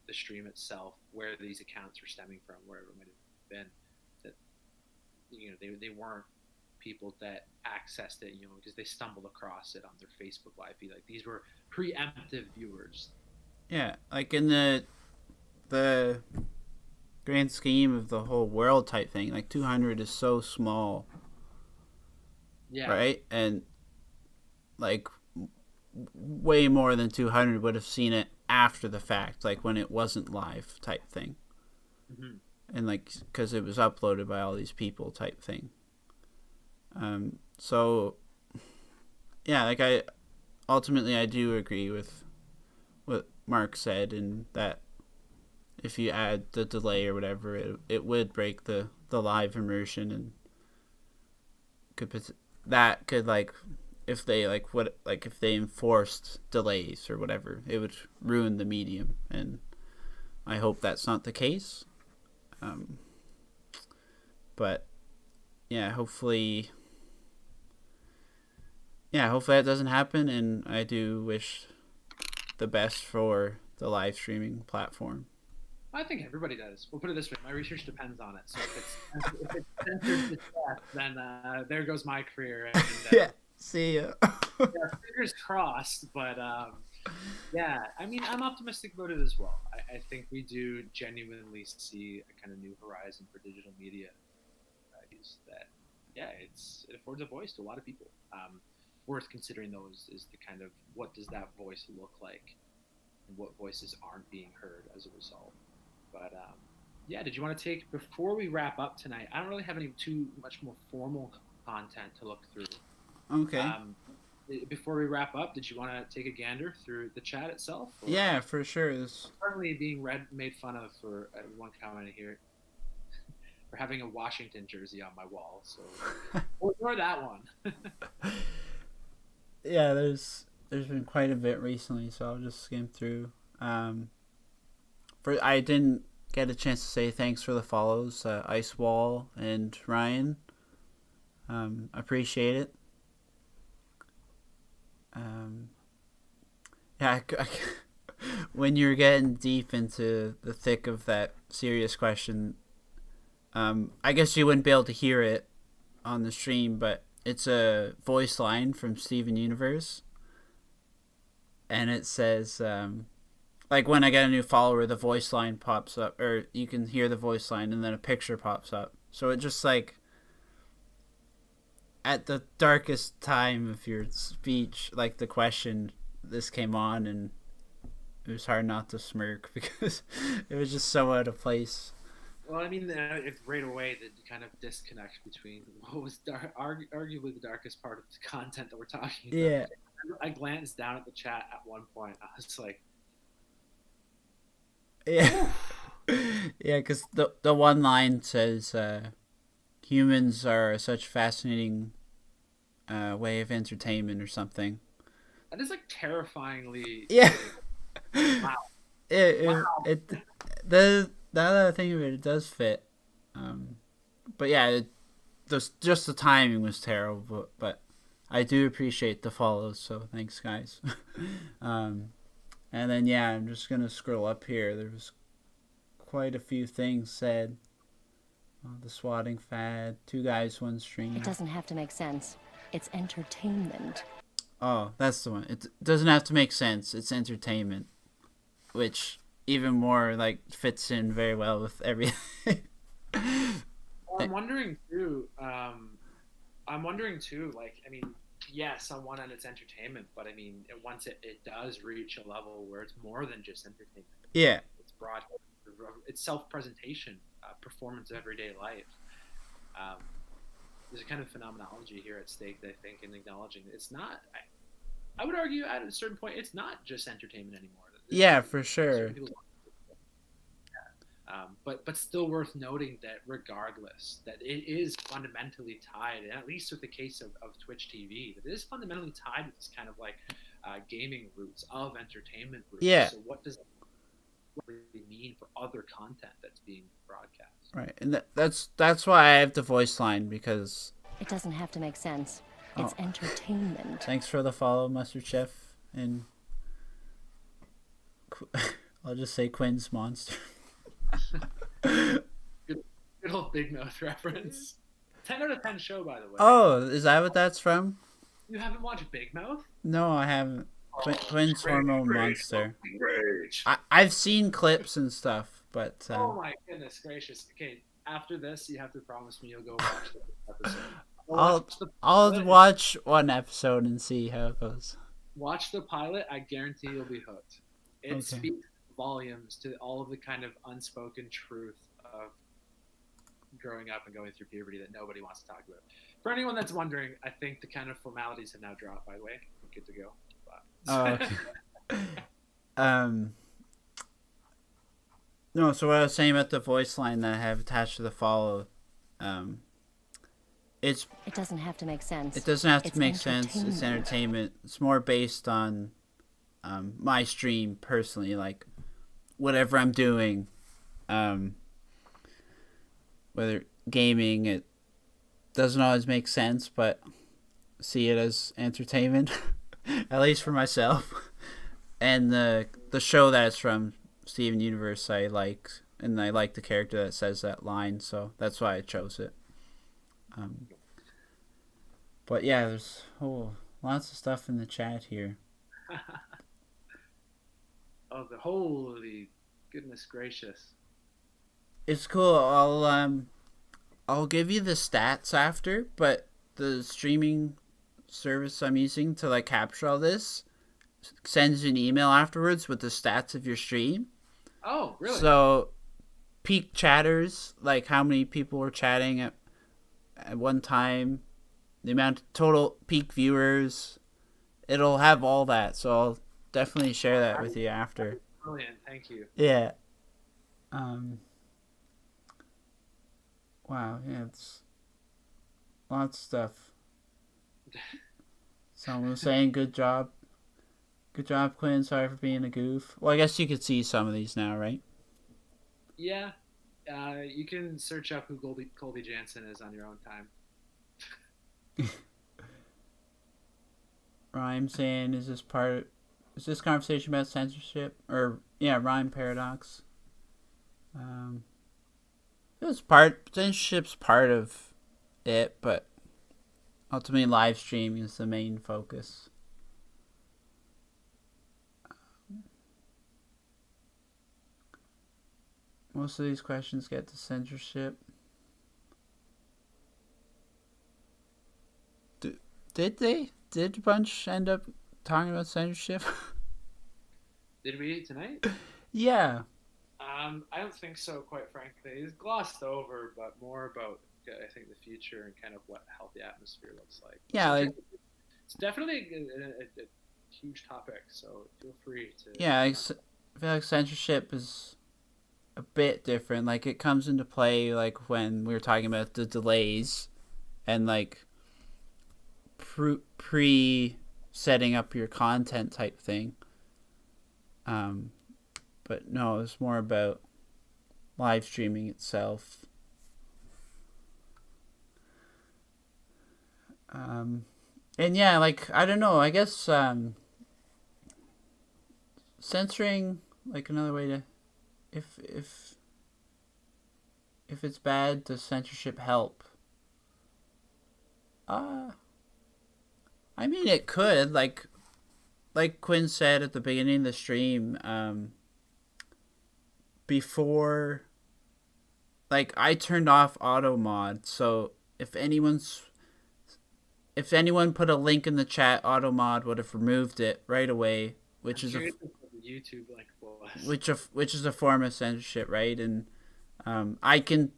the stream itself, where these accounts were stemming from, wherever it might have been, that they weren't people that accessed it, because they stumbled across it on their Facebook live feed. Like these were preemptive viewers. Yeah, like in the grand scheme of the whole world type thing, like 200 is so small. Yeah. Right? And like way more than 200 would have seen it after the fact, like when it wasn't live type thing. Mm-hmm. And like, because it was uploaded by all these people type thing. So yeah, like I do agree with what Mark said, and that if you add the delay or whatever, it would break the live immersion, and could like, if they if they enforced delays or whatever, it would ruin the medium, and I hope that's not the case. But yeah, hopefully that doesn't happen, and I do wish the best for the live streaming platform. I think everybody does. We'll put it this way: my research depends on it. So if it's censored to death, then there goes my career. And, yeah, see ya. Yeah, fingers crossed. But yeah, I mean, I'm optimistic about it as well. I think we do genuinely see a kind of new horizon for digital media. That, yeah, it affords a voice to a lot of people. Worth considering, though, is the kind of, what does that voice look like, and what voices aren't being heard as a result. But yeah, did you want to take, before we wrap up tonight, I don't really have any too much more formal content to look through. Okay. Before we wrap up, did you want to take a gander through the chat itself? Or? Yeah, for sure. Currently being made fun of for one comment here. For having a Washington jersey on my wall, so we'll ignore that one. Yeah, there's been quite a bit recently, so I'll just skim through. I didn't get a chance to say thanks for the follows, Ice Wall and Ryan. Appreciate it. Yeah, when you're getting deep into the thick of that serious question, I guess you wouldn't be able to hear it on the stream, but it's a voice line from Steven Universe, and it says, like when I get a new follower, the voice line pops up, or you can hear the voice line, and then a picture pops up. So it just, like, at the darkest time of your speech, like the question, this came on, and it was hard not to smirk because it was just so out of place. Well, I mean, it's right away the kind of disconnect between what was arguably the darkest part of the content that we're talking about. Yeah. I glanced down at the chat at one point. I was like, yeah. Yeah, because the one line says, humans are such fascinating way of entertainment or something. That is, like, terrifyingly... Yeah. Wow. Now that I think of it, it does fit. But yeah, just the timing was terrible. But I do appreciate the follows, so thanks, guys. And then, yeah, I'm just going to scroll up here. There was quite a few things said. The swatting fad, 2 guys, 1 stream. It doesn't have to make sense. It's entertainment. Oh, that's the one. It doesn't have to make sense. It's entertainment. Which... even more, like, fits in very well with everything. Well, I'm wondering too, like, I mean, yes, on one end it's entertainment, but I mean, once it does reach a level where it's more than just entertainment. Yeah. It's broad, it's self-presentation, performance of everyday life. There's a kind of phenomenology here at stake that I think in acknowledging it's not, I would argue at a certain point, it's not just entertainment anymore. Yeah, for sure. But still worth noting that regardless, that it is fundamentally tied, and at least with the case of Twitch TV, that it is fundamentally tied with this kind of like gaming roots of entertainment roots. Yeah. So what does what they mean for other content that's being broadcast. Right, and that's why I have the voice line, because It doesn't have to make sense. It's entertainment. thanks for the follow, Mustard Chef, and I'll just say Quinn's Monster. Good old Big Mouth reference. 10 out of 10 show, by the way. Oh, is that what that's from? You haven't watched Big Mouth? No, I haven't. Quinn's Hormone Monster. Rage. I've seen clips and stuff, but Oh my goodness gracious. Okay, after this, you have to promise me you'll go watch the episode. I'll watch one episode and see how it goes. Watch the pilot. I guarantee you'll be hooked. It speaks volumes to all of the kind of unspoken truth of growing up and going through puberty that nobody wants to talk about. For anyone that's wondering, I think the kind of formalities have now dropped, by the way. I'm good to go. Oh, okay. No, so what I was saying about the voice line that I have attached to the follow, it doesn't have to make sense. It doesn't have to make sense. It's entertainment. It's more based on my stream personally, like whatever I'm doing, whether gaming, it doesn't always make sense, but see it as entertainment, at least for myself. And the show that it's from, Steven Universe, I like, and I like the character that says that line, so that's why I chose it. But yeah, there's lots of stuff in the chat here. Oh, the holy goodness gracious! It's cool. I'll give you the stats after, but the streaming service I'm using to like capture all this sends you an email afterwards with the stats of your stream. Oh, really? So peak chatters, like how many people were chatting at one time, the amount of total peak viewers, it'll have all that. So I'll definitely share that with you after. Brilliant, thank you. Yeah. Wow, yeah, it's lots of stuff. Someone was saying, good job. Good job, Quinn. Sorry for being a goof. Well, I guess you could see some of these now, right? Yeah. You can search up who Colby Jansen is on your own time. Rhyme saying, is this conversation about censorship? Or, yeah, Rhyme Paradox. Censorship's part of it, but ultimately live streaming is the main focus. Most of these questions get to censorship. Did they? Did a bunch end up talking about censorship? Did we tonight? Yeah. I don't think so, quite frankly. It's glossed over, but more about, I think, the future and kind of what a healthy atmosphere looks like. Yeah, like it's definitely a huge topic, so feel free to. Yeah, I feel like censorship is a bit different. Like it comes into play like when we were talking about the delays and like pre setting up your content type thing. But no, it's more about live streaming itself. And yeah, like I don't know, I guess censoring, like another way to if it's bad, does censorship help? I mean it could, like Quinn said at the beginning of the stream, before, like I turned off auto mod, so if anyone put a link in the chat, auto mod would have removed it right away, which is YouTube link was. which is a form of censorship, right? And I can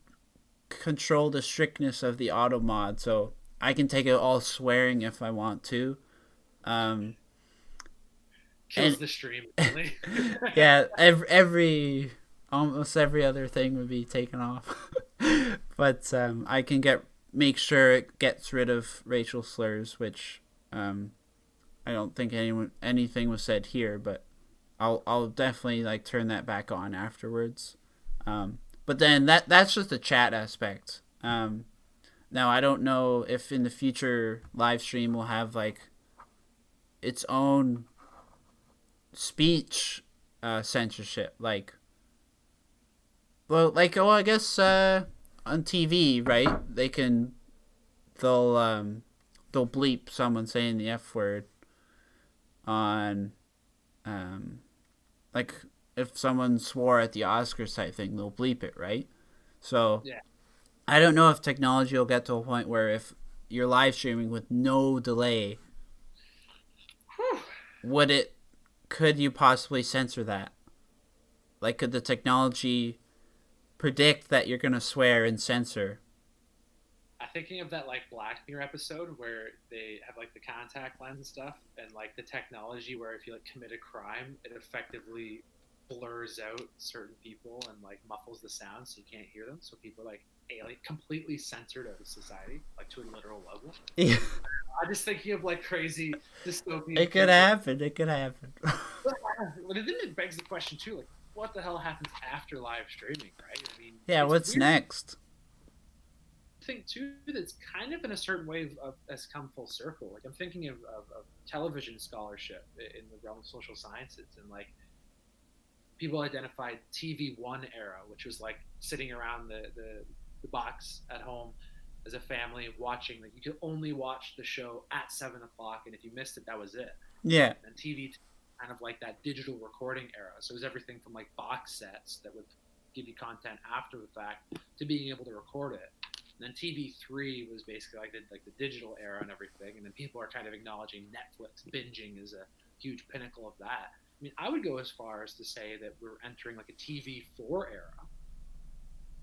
control the strictness of the auto mod, so I can take it all swearing if I want to. Kills the stream. Really. Yeah, almost every other thing would be taken off, but I can make sure it gets rid of racial slurs, which I don't think anything was said here, but I'll definitely like turn that back on afterwards. But then that's just the chat aspect. Now I don't know if in the future live stream will have like its own speech censorship, like, well, like, oh, I guess on TV, right? They'll bleep someone saying the F word on like if someone swore at the Oscars type thing, they'll bleep it, right? So Yeah. I don't know if technology will get to a point where if you're live streaming with no delay, could you possibly censor that? Like, could the technology predict that you're gonna swear and censor? I'm thinking of that like Black Mirror episode where they have like the contact lens and stuff, and like the technology where if you like commit a crime, it effectively blurs out certain people and like muffles the sound so you can't hear them. So people are like alien, completely censored out of society, like to a literal level. Yeah. I'm just thinking of like crazy dystopian. It could happen. It could happen. But then it begs the question too, like what the hell happens after live streaming, right? I mean, yeah, what's weird. next? Think too that's kind of in a certain way has come full circle. Like I'm thinking of television scholarship in the realm of social sciences, and like people identified TV1 era, which was like sitting around the box at home as a family watching. Like you could only watch the show at 7 o'clock, and if you missed it, that was it. Yeah. And TV kind of like that digital recording era. So it was everything from like box sets that would give you content after the fact to being able to record it. And then TV3 was basically like the digital era and everything. And then people are kind of acknowledging Netflix binging is a huge pinnacle of that. I mean, I would go as far as to say that we're entering like a TV4 era.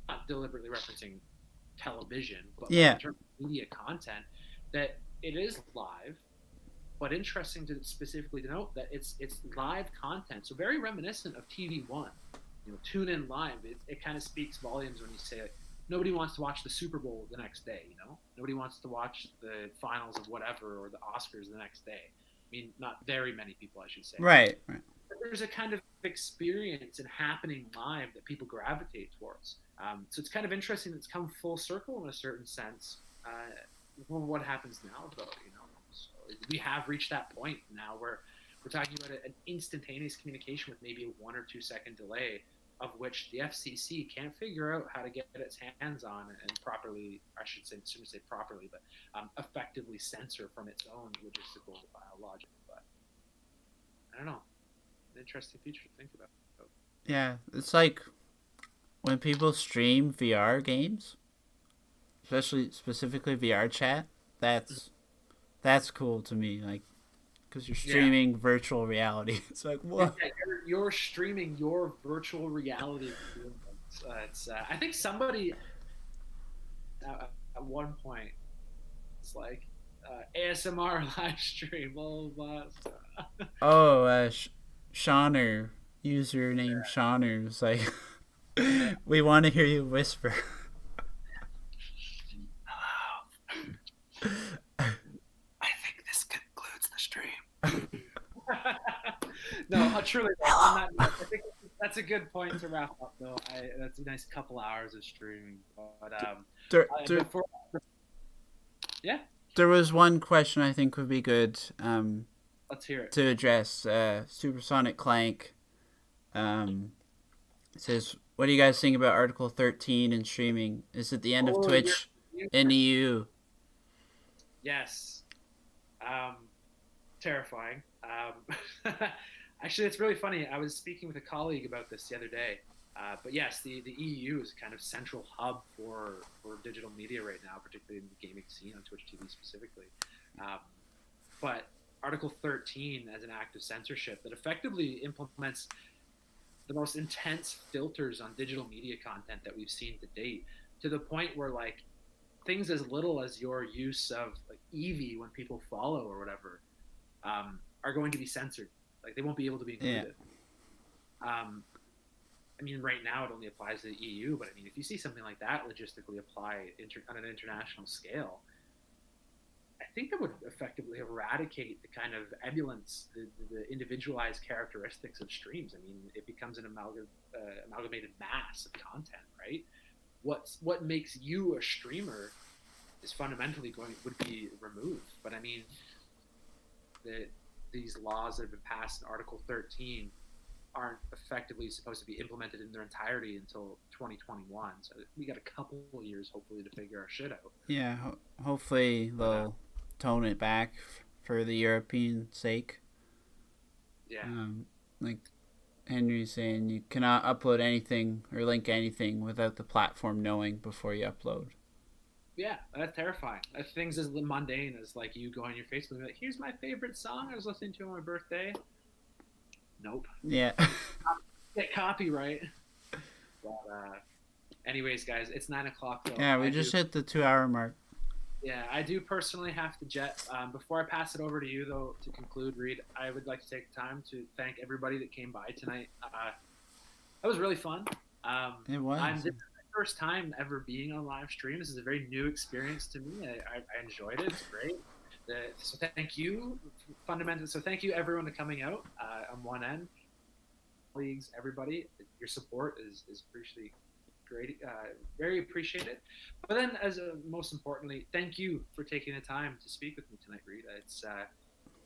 Not deliberately referencing television, but yeah. in terms of media content, that it is live, but interesting to specifically to note that it's live content. So very reminiscent of TV1. You know, tune in live. It kind of speaks volumes when you say like, nobody wants to watch the Super Bowl the next day, you know? Nobody wants to watch the finals of whatever or the Oscars the next day. I mean, not very many people, I should say. Right. But there's a kind of experience and happening live that people gravitate towards. So it's kind of interesting that it's come full circle in a certain sense. Well, what happens now, though, you know? So we have reached that point now where we're talking about an instantaneous communication with maybe a 1 or 2 second delay, of which the FCC can't figure out how to get its hands on and properly, I shouldn't say properly, but effectively censor from its own logistical logic. But I don't know. An interesting future to think about. Yeah, it's like when people stream VR games, specifically VR chat. That's cool to me. Like, because you're streaming virtual reality. It's like, what? Yeah, you're streaming your virtual reality. I think somebody at one point, it's like ASMR live stream, blah, blah, blah. Oh, Shauner, username Shauner was like, we want to hear you whisper. Hello. I think this concludes the stream. No, truly, I think that's a good point to wrap up, though. That's a nice couple hours of streaming. But yeah. There was one question I think would be good. Let's hear it. To address Supersonic Clank. It says, "What do you guys think about Article 13 and streaming? Is it the end of Twitch in EU?" Yes. Terrifying. Actually, it's really funny. I was speaking with a colleague about this the other day. But yes, the EU is a kind of central hub for digital media right now, particularly in the gaming scene on Twitch TV specifically. But Article 13 as an act of censorship that effectively implements the most intense filters on digital media content that we've seen to date, to the point where like things as little as your use of like Eevee when people follow or whatever are going to be censored. Like they won't be able to be included. Yeah. I mean, right now it only applies to the EU, but I mean, if you see something like that logistically apply on an international scale, I think that would effectively eradicate the kind of emulance, the individualized characteristics of streams. I mean, it becomes an amalgamated mass of content, right? What makes you a streamer is fundamentally would be removed. But I mean, these laws that have been passed in Article 13 aren't effectively supposed to be implemented in their entirety until 2021. So we got a couple of years, hopefully, to figure our shit out. Yeah, hopefully they'll tone it back for the European sake. Yeah. Like Henry's saying, you cannot upload anything or link anything without the platform knowing before you upload. Yeah, that's terrifying. Things as mundane as like you go on your Facebook and be like, here's my favorite song I was listening to on my birthday. Nope. Yeah. Get copyright. But anyways, guys, it's 9 o'clock though. Yeah, we just hit the 2-hour mark. Yeah, I do personally have to jet. Before I pass it over to you, though, to conclude, Reed, I would like to take the time to thank everybody that came by tonight. That was really fun. It was. This is my first time ever being on live stream. This is a very new experience to me. I enjoyed it. It's great. So thank you, fundamentally. So thank you, everyone, for coming out on one end. Colleagues, everybody, your support is appreciated. Great, very appreciated. But then, most importantly, thank you for taking the time to speak with me tonight, Reed. It's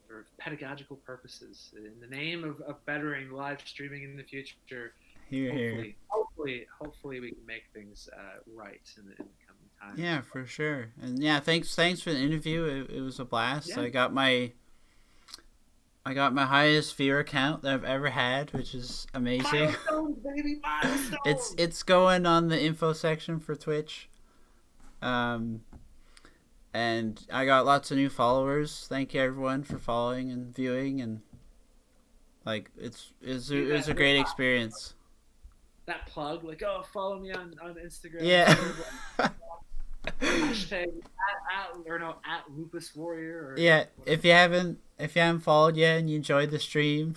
for pedagogical purposes, in the name of bettering live streaming in the future. Hopefully, we can make things right in the coming time. Yeah, for sure. And yeah, thanks for the interview. It was a blast. Yeah. I got my highest viewer count that I've ever had, which is amazing. Milestones, baby, milestones. It's going on the info section for Twitch. And I got lots of new followers. Thank you everyone for following and viewing, and like it was a great experience. That plug, like, oh, follow me on Instagram. Yeah. Hashtag at Lupus Warrior. Yeah, if you haven't followed yet and you enjoyed the stream,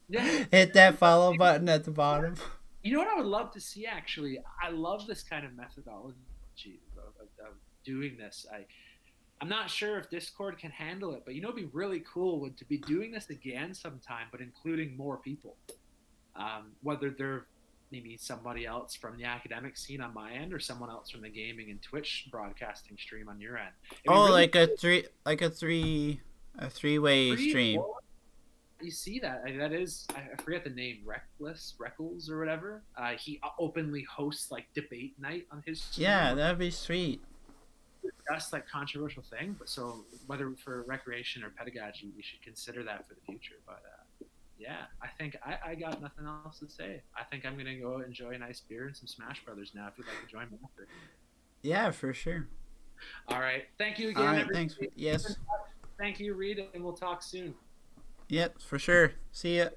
yeah, hit that follow button at the bottom. You know what I would love to see, actually? I love this kind of methodology of doing this. I'm not sure if Discord can handle it, but you know what would be really cool would to be doing this again sometime, but including more people. Whether they're maybe somebody else from the academic scene on my end or someone else from the gaming and Twitch broadcasting stream on your end. Really like a three-way stream. You see that? That is, I forget the name, Reckles or whatever. He openly hosts like debate night on his stream. Yeah, that'd be sweet. That's like controversial thing, but so whether for recreation or pedagogy, we should consider that for the future. But yeah, I think I got nothing else to say. I think I'm gonna go enjoy a nice beer and some Smash Brothers now. If you'd like to join me after. Yeah, for sure. All right, thank you again. All right, everybody. thanks. Yes. Thank you, Reed, and we'll talk soon. Yep, for sure. See ya.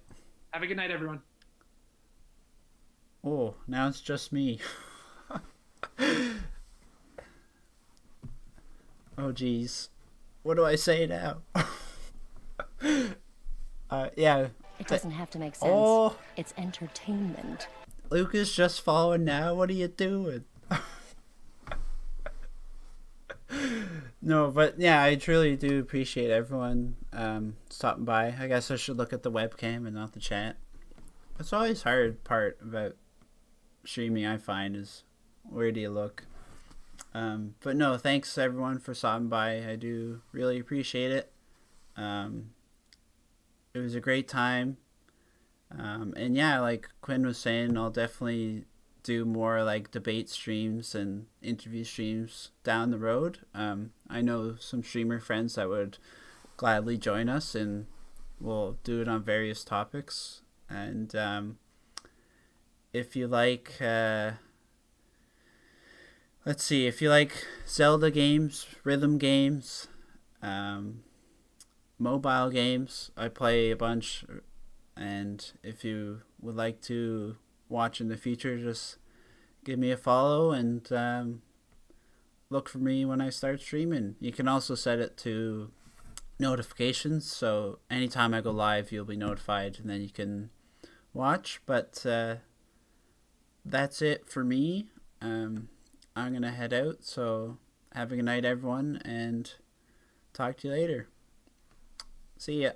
Have a good night, everyone. Oh, now it's just me. Oh, geez. What do I say now? Yeah. It doesn't have to make sense. Oh. It's entertainment. Lucas just following now. What are you doing? No, but yeah, I truly do appreciate everyone stopping by. I guess I should look at the webcam and not the chat. It's always hard part about streaming, I find, is where do you look? But no, thanks everyone for stopping by. I do really appreciate it. It was a great time. And yeah, like Quinn was saying, I'll definitely do more like debate streams and interview streams down the road. I know some streamer friends that would gladly join us, and we'll do it on various topics. And if you like let's see, if you like Zelda games, rhythm games, mobile games, I play a bunch. And if you would like to watch in the future, just give me a follow and look for me when I start streaming. You can also set it to notifications, so anytime I go live you'll be notified and then you can watch. But that's it for me. I'm gonna head out, so have a good night everyone, and talk to you later. See ya.